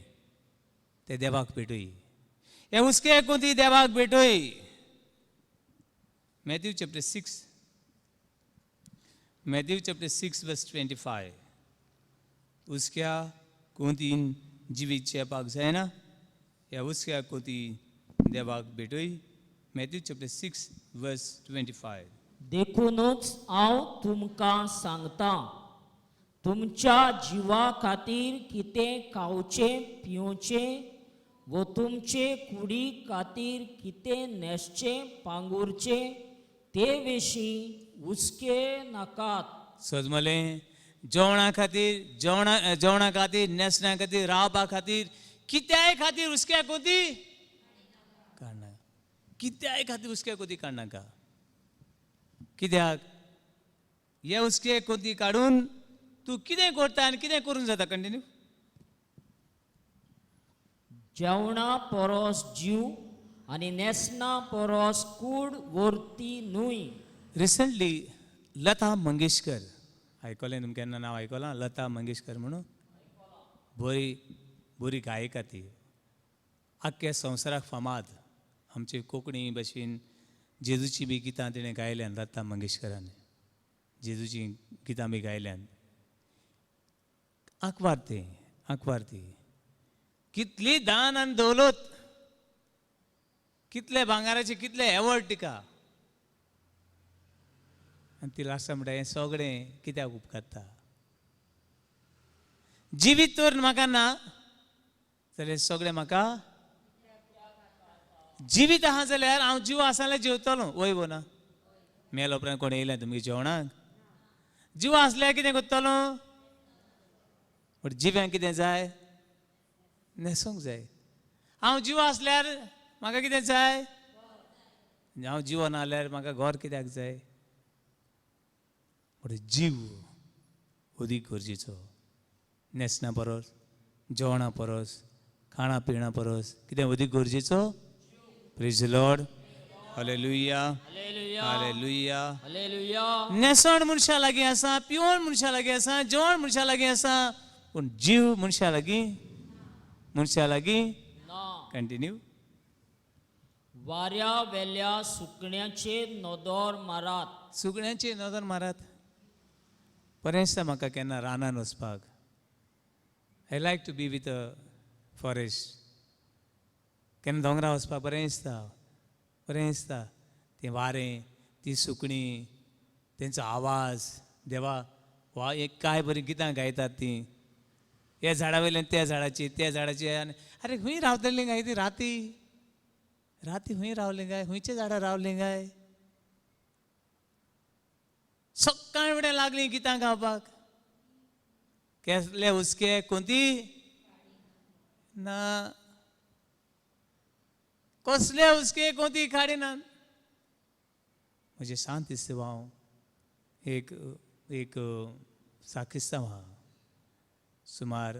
ते देवाक भेटोय हे हुस्के कोणती देवाक भेटोय Matthew chapter 6 verse 25 हुस्क्या कोणतीन जिवीत जेवपाक जायना ह्या हुस्क्या कोणती देवाक भेटोय Matthew chapter 6 verse 25 देखूनच हांव तुमकां सांगतां तुमच्या जिवा खातीर कितें खावचें पिवचें व तुमचे कुडी खातीर कितें न्हेसचें पांगुरचें ते विशीं हुस्के नाकात सजमलें जेवणा खातीर न्हेसण्या खातीर रावपा खातीर कित्याय खातीर हुस्क्या कोती काडना कित्याय खातीर हुस्क्या कोती काडनाका कित्याक हे हुस्के कोती काडून तूं कितें करता आनी कितें करूंक जाता कंटिन्यू जेवणा परस जीव आनी न्हेसना परस कूड व्हरती न्हय रिसंटली लता मंगेशकर आयकलें तुमकां केन्ना नांव आयकलां लता मंगेशकर म्हणून बरी गायिका ती आख्ख्या संवसाराक फामाद आमचे कोंकणी भाशेन जेजूची बी गितां तिणें गायल्यान लता मंगेशकरान जेजूची गितां बी गायल्यान आंकवार ती कितली दान आनी दौलत कितले भांगाराचे कितले एवॉर्ड तिका आनी ती लास्टा म्हणटा हें सगळें कित्याक उपकारता जिवीत तर म्हाका ना जाल्यार सगळें म्हाका जिवीत आहा जाल्यार हांव जीव आसा जाल्यार जेवतलो वय ना मेलो उपरांत कोण येयलें तुमगे जेवणाक जीव आसल्यार कितें करतलो बट जिव्यांक कितें जाय न्हेसोंक जाय हांव जीव आसल्यार म्हाका कितें जाय हांव जिवो ना जाल्यार म्हाका घर कित्याक जाय बट जीव अदीक गरजेचो न्हेसना परस जेवणा परस खाणा पिणा परस कितें अदीक गरजेचो praise the Lord hallelujah hallelujah hallelujah न्हेसण मनशा लागीं आसा पिवण मनशा लागीं आसा जेवण मनशा लागीं आसा पूण जीव मनशा लागीं ना कंटिन्यू वाऱ्या वेल्या सुकण्याचे नदर मारात सुकण्याची नदर मारात बरें दिसता म्हाका केन्ना रानान वचपाक I like to be with a forest केन्ना दोंगरा वचपाक बरें दिसता तें वारें ती सुकणी तेंचो आवाज देवा वा एक काय बरी गितां गायतात तीं ह्या झाडा वयल्यान त्या झाडाची आनी अरे खंय रावतलीं काय ती राती खंय रावलें काय खंयच्या झाडार रावलें काय सकाळ फुडें लागलीं गितां गावपाक केसले हुस्के कोणती ना कसले हुस्के कोणती काडिनात म्हजें शांत दिसता हांव एक साक्रिस्तांव आहा सुमार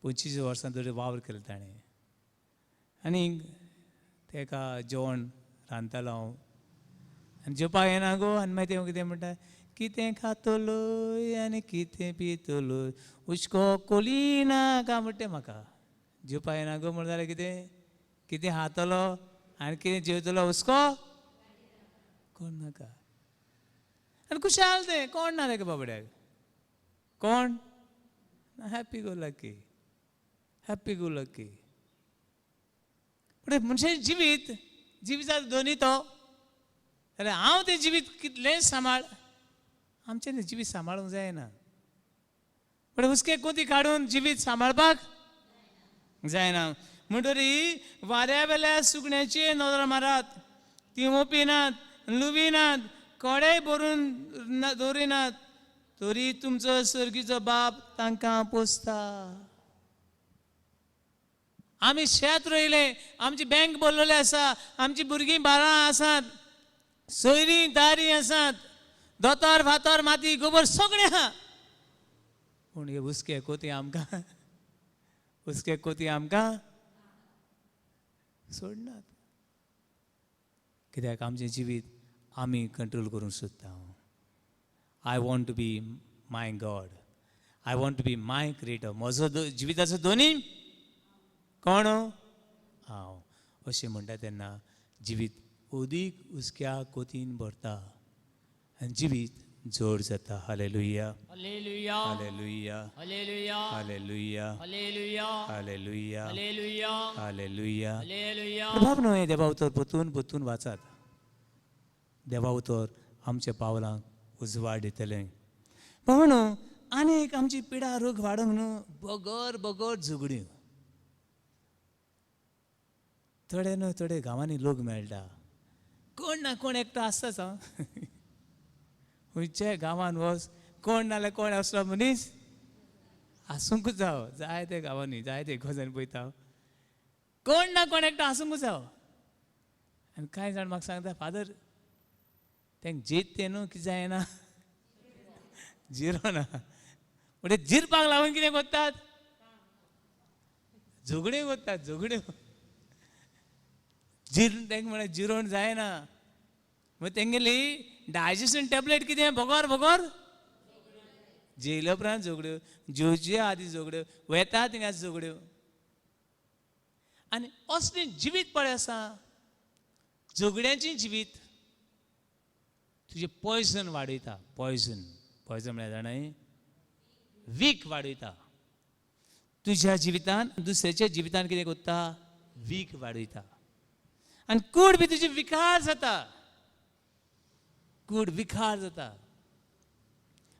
25 वर्सां तरी वावर केलो ताणें आनी तेका जेवण रांदतालो हांव आनी जेवपाक येना गो आनी मागीर तें कितें म्हणटा कितें खातलो आनी कितें पितलो उश्को कोलिना काय म्हणटा म्हाका जेवपाक येना गो म्हण जाल्यार कितें खातलो आनी कितें जेवतलो हुस्को कोण नाका आनी खुशाल तें कोण ना तेका बाबड्याक कोण हॅपी गो लकी पण म्हणजे जिवीत जिविताचो दोनी तो जाल्यार हांव तें जिवीत कितलें सांबाळ आमचें जिवीत सांबाळूंक जायना पण हुस्के कोती काडून जिवीत सांबाळपाक जायना म्हणटरी वाऱ्या वेल्या सुकण्याची नदर मारात ती ओपिनात लुविनात कडेय भरून दवरिनात तरी तुमचो सर्गीचो बाप तांकां पोसता आमी शेत रोयले आमची बँक भरलेली आसा आमची भुरगीं बाळां आसात सोयरीं दारी आसात दोतोर फातर माती गोबर सगळें आहा पूण हे हुस्के कोती आमकां हुस्के कोती आमकां सोडनात. कित्याक आमचें जिवीत आमी कंट्रोल करूंक सोदता. I want to be my god. I want to be my creator. म्हजो जिविताचो दोनी कोण हांव अशें म्हणटा तेन्ना जिवीत ओदीक हुस्क्या कोतीन भरता आनी जिवीत जोड जाता. Hallelujah hallelujah hallelujah hallelujah hallelujah hallelujah hallelujah hallelujah hallelujah. Hallelujah. प्रभाव न्हय देवा उतर पोतून पोतून वाचात. देवा उतर आमच्या पावलांक उजवाड दितलें. म्हणून आनी एक आमची पिडा रोग वाडोंक न्हू बगर बगर झगड्यो. थोडे न्हू थोडे गांवांनी लोक मेळटा कोण ना कोण एकटो आसताच. खंयच्याय गांवांत वच कोण नाल्यार कोण असलो मनीस आसूंक जावो. जाय ते गांवांनी जाय ते गजाली पळयता कोण ना कोण एकटो आसूंक जावो. आनी कांय जाण म्हाका सांगता फादर तेंक जीत ते न्हू कितें जायना जिरो ना म्हणजे जिरपाक लागून कितें करतात झगड्यो करतात झगड्यो. तेंक म्हळ्यार जिरोवन जायना मागीर तेंगेली डायजेशन टॅबलेट कितें भगोर भगोर जेयल्या उपरांत झगड्यो जेवचे आदी झगड्यो वेता थिंगा झगड्यो. आनी असलें जिवीत पळय आसा झगड्यांचें जिवीत तुजें पॉयजन वाडयता. पॉयजन पॉयजन म्हळ्यार जाणाय वीक वाडयता. तुज्या जिवितान दुसऱ्याच्या जिवितान कितें करता वीक वाडयता. आनी कूड बी तुजी विकार जाता. कूड विकार जाता.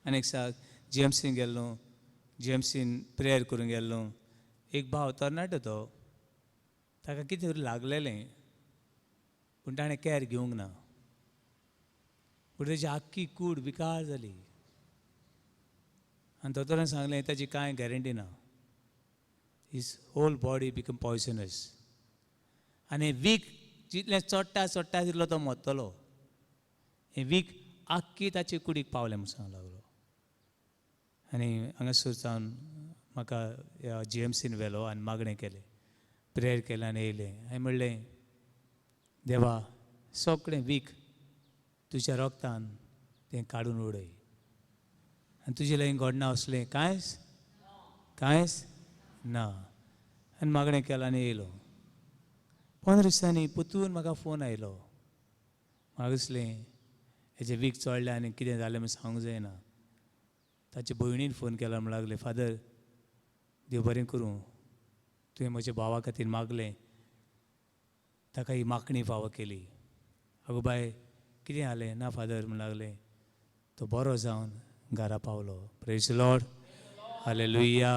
आनी एक साक जेएमसीन गेल्लो जेएमसीन प्रेयर करूंक गेल्लो एक भाव तरणाटो तो ताका कितें तरी लागलेलें पूण ताणें कॅर घेवंक ना. पूण तेजी आख्खी कूड विकार जाली आनी दोतोरान सांगलें ताची कांय गॅरंटी ना. His whole body become poisonous. आनी वीक जितलें चोडटा चोडटा तितलो तो मरतलो. हें वीक आख्खी ताचे कुडीक पावलें म्हूण सांगूंक लागलो. आनी हांगासर सावन म्हाका जीएमसीन व्हेलो आनी मागणें केलें प्रेयर केलें आनी येयलें. हांवें म्हणलें देवा सगळें वीक तुज्या रोगतान तें काडून उडय आनी तुजे लागीं घडना असलें कांयच कांयच ना. आनी मागणें केलें आनी येयलो. 15 दिसांनी परतून म्हाका फोन आयलो. म्हाका दिसलें हेजें वीक चोडलें आनी कितें जालें म्हूण सांगूंक जायना. ताचे भयणीन फोन केलो म्हणून लागलें फादर देव बरें करूं तुवें म्हज्या भावा खातीर मागलें ताका ही मागणी फावो केली. आगो बाय कितें जालें ना फादर म्हणून लागलें तो बरो जावन घरा पावलो. Praise the Lord. Hallelujah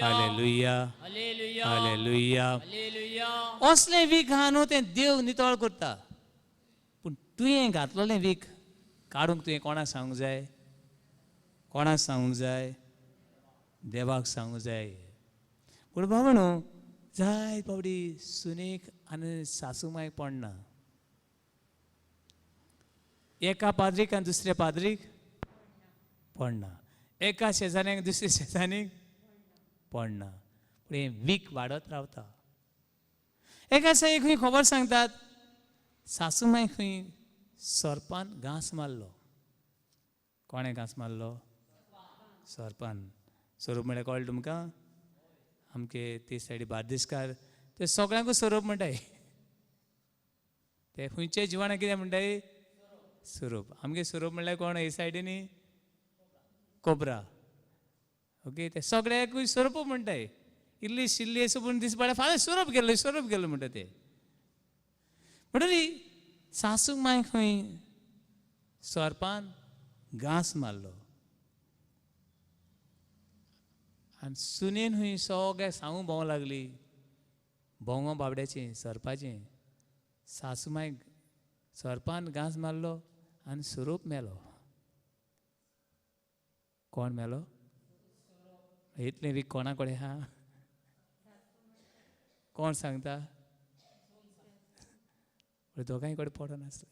hallelujah hallelujah hallelujah. Hallelujah. असलें वीक आहा न्हू तें देव नितळ करता. पूण तुवें घातलेलें वीक काडूंक तुवें कोणाक सांगूंक जाय कोणाक सांगूंक जाय देवाक सांगूंक जाय. पूण बाबा जाय बाबडी सुनेक आनी सासू मांयक पडना. एका पाद्रीक आनी दुसऱ्या पाद्रीक पडना. एका शेजाऱ्याक दुसऱ्या शेजाऱ्याक पडना. पूण हें वीक वाडत रावता. एका दिसा खंय खबर सांगतात सासू मांय खंय सोरपान घांस मारलो. कोणें घांस मारलो सोरपान. सोरोप म्हळ्यार कळ्ळें तुमकां आमचे ते सायडी बार्देसकार ते सगळ्यांकूच सोरोप म्हणटाय. ते खंयच्या जिवाणाक कितें म्हणटाय सोरोप. आमगे सोरोप म्हणल्यार कोण हे सायडीनी कोबरा. ओके ते सगळ्याकूय सोरोप म्हणटाय. इल्ली शिल्ली अशें पूण दीस पडल्यार फाल्यां सोरोप गेल्लो म्हणटा ते. म्हणटरी सासूक मांय खंय सोरपान घांस मारलो आनी सुनेन खंय सगळ्याक सांगूंक भोंवंक लागली भोंवो बाबड्याचें सोरपाचें. सासू मांय सोरपान घांस मारलो आनी सोरोप मेलो. कोण मेलो इतलें वीक कोणा कडेन आहा कोण सांगता. दोगांय कडेन पडनासलें.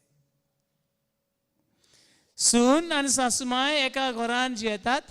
सून आनी सासूमाय एका घरान जेतात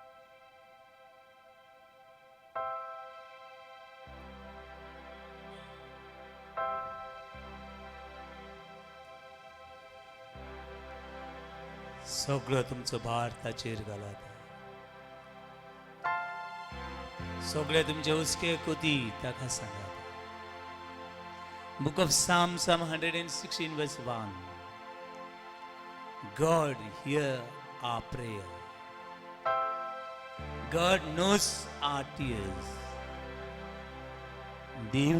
सगळं तुमचं भार ताचेर घालात. सगळे तुमचे हुस्के कोती ताका सांगात. Book of Psalms, Psalm 116 verse 1. God hear our prayer. God knows our tears. देव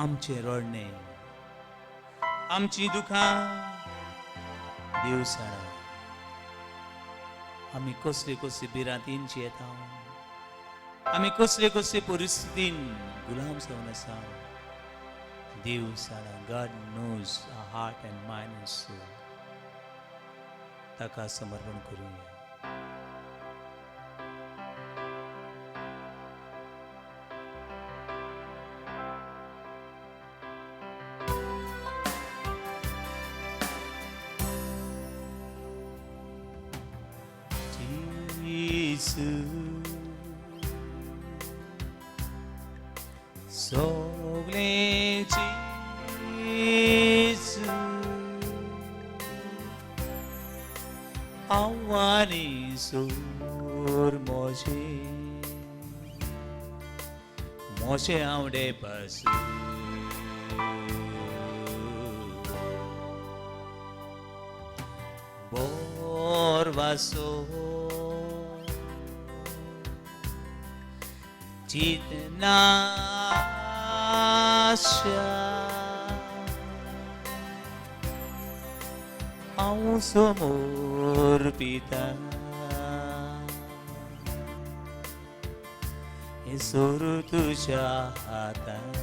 आमचे रडणे, आमची दुखां देव जाणा. आमी कसले कसले बिरांतींची येता, आमी कसले कसले परिस्थितीन गुलाम जावन आसा. देव जाणा. God knows our heart and mind and soul. ताका समर्पण करूया. सगळे जेसू आव्हानी सोर मोजे मोजे आवडे पासू बोर वासो चितनाशा हांव समोर पिता हे सोरू तुझ्या हातांत.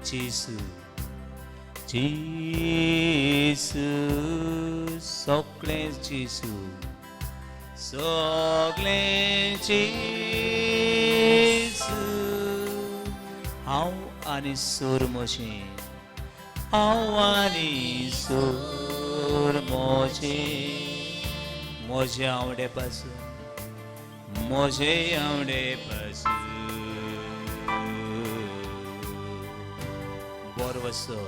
जेसू जेसू सगळें जेसू सगळें जेसू हांव आनी सोर मोशें हांव आनी सोर मोशें मोजे आवडे पासून मोजे आवडे पासून बोरवसो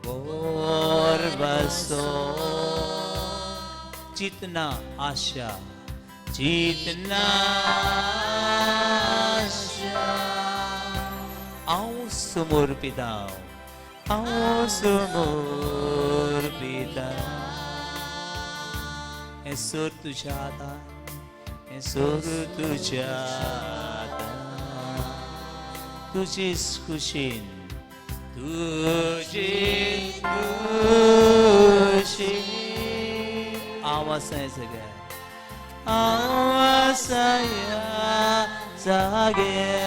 बोरवसो जितना आशा जितना आशा हांव समोर पिता हांव समोर पिता. हे सोर तुझ्या हातांत हे सोर तुझ्या हातांत तुजीच खुशीन तुजी खुशी आवाज आहे सगळ्या आवाज जाग्या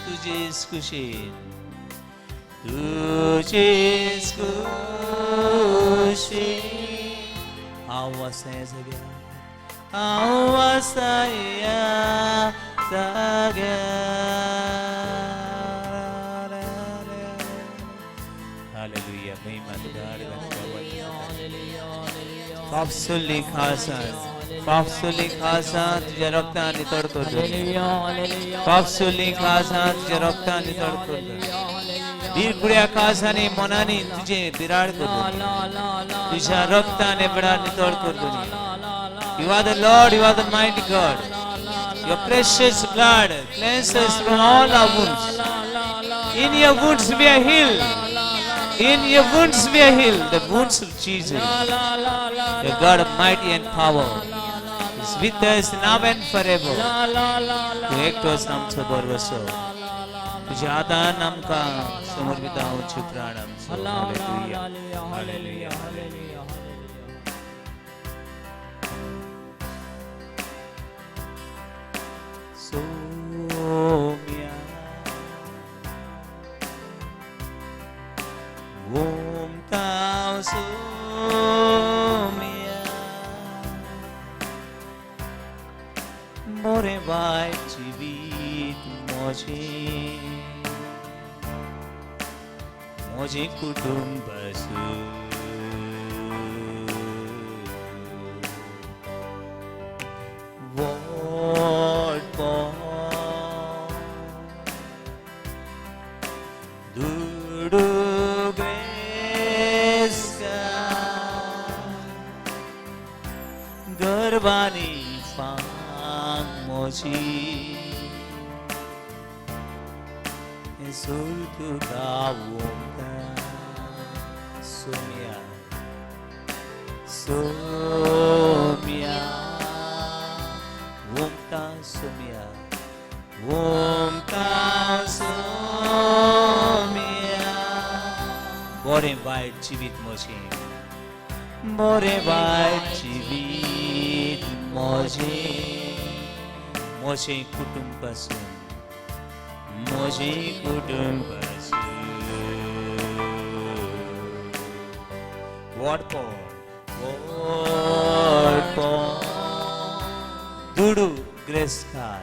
तुझीच खुशीन तुझीच खुशी आवाज आहे सगळ्या आवाज जाग्या. हालेलुया. महिमा तुझ्याकडे पापसुली खासान पापसुली खासान तुझ्या रक्ताने तडतडतो. पापसुली खासान तुझ्या रक्ताने तडतडतो. बिरकुड्या खासाने मनाने तुझे बिराड करतो. तुझ्या रक्ताने बिराडने तडतडतो. You are the Lord, you are the mighty God. Your precious blood cleanses us from all our wounds. In your wounds we are healed. In your wounds we are healed. The wounds of Jesus. The God of mighty and power is with us now and forever. तू एकटोच आमचो बरवसो. तुझ्या हातान आमकां समर्पित आमचे प्राण आमचो. Hallelujah hallelujah hallelujah. सोम्या ओम ताव सोम्या मोरे वाईट जिवीत मोजे कुटुंब Dudu Greska गर्वानी फांग मोची surtu kawumta sumya sumya wumta sumya wumta sumya bore vai jivit moji bore vai jivit moji moji kutumbasun मोजी कुटुंबाची वॉडपॉड दुडू ग्रेस्कार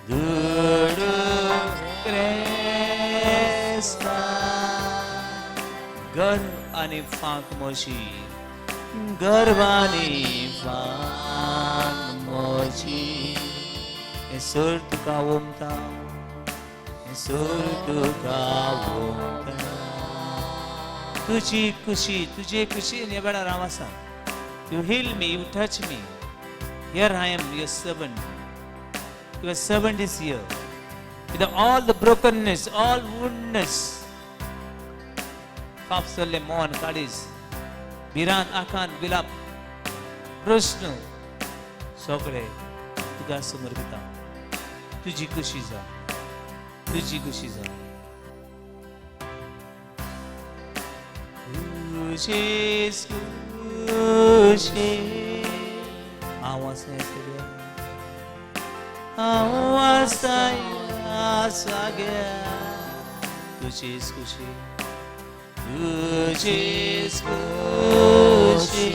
दुडू ग्रेस्कार घर आणि फांक मोशी गर्वानी फांक मोशी हे सोड तुका ओमता surtu kawumta tuji kushi ne bada ramasa you heal me, you touch me. Here I am, your servant. Your servant is here with all the brokenness, all woundness. Kapsale mon kadis biran akan bilap प्रश्न सगळे तुका समर्पिता तुझी कुशी जा तुझी कुशी जा तुझीच कुशी आवाज सगळ्या तुझीच कुशी तुझीच कुशी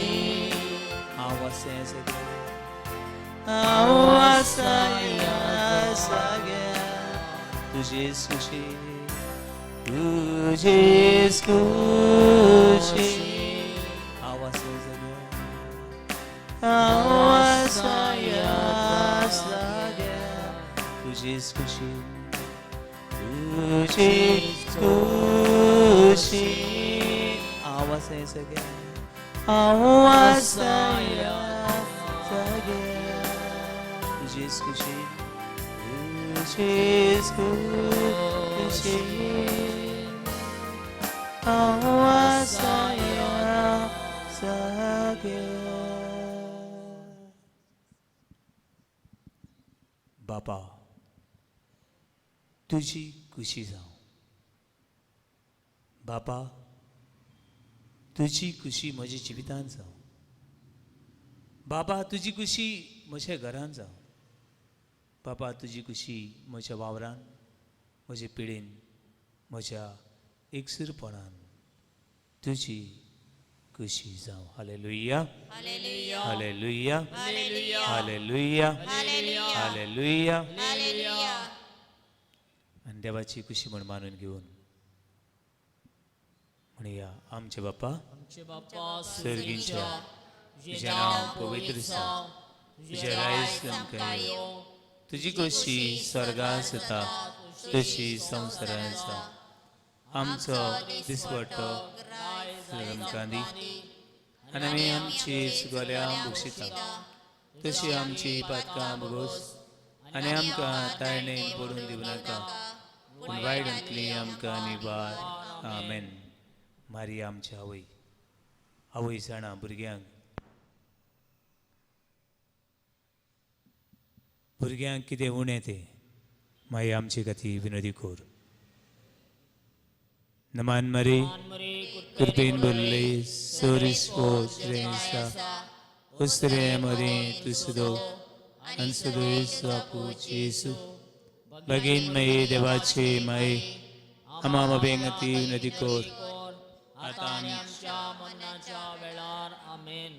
आवाज सगळ्या तुझीच कुशी तुझीच कुशी आवाज सगळ्या तुझीच कुशी तुझीच कुशी आवाज सगळ्या तुझीच कुशी तुझीच कुशी बापा तुझी कुशी जाऊ बापा तुझी कुशी म्हज्या जिवितांत जाऊ बाबा तुझी कुशी म्हज्या घरांत जाऊ बाबा तुझी कुशी म्हज्या वावरान म्हज्या पिडेन म्हज्या एकसुरपणान तुझी कुशी जाऊ हालेलुया हालेलुया हालेलुया हालेलुया आणि देवाची कुशी म्हण मानून घेऊन म्हणूया आमचे बाप्पा सर्गींच्या तुझे नाव पवित्र जावं तुझे रायस गमकायो तुझी कुशी स्वर्गांत जाता तशी संवसारांत जावं आमचो दिसपट्टो आमकां दी आनी आमी आमची सुगोल्यां भुगशिता तशी आमची पातकां भोगोस आनी आमकां ताळणेन पडून दिवं नाका पूण वायटांतली आमकां निबार आमेन मारिया आमची आवय आवय जाणा भुरग्यांक कितें उणें तें मागीर आमचे खातीर विनोदी कोर नमान मरे कृपेन भरले सोरिस्को श्रेयसा उस्त्रे मरे तुसदो अनसदो स्वापू जेसु बगीन मये देवाचे माये आमा बेंगती विनोदी कोर आता आमच्या मरणाच्या वेळार आमेन.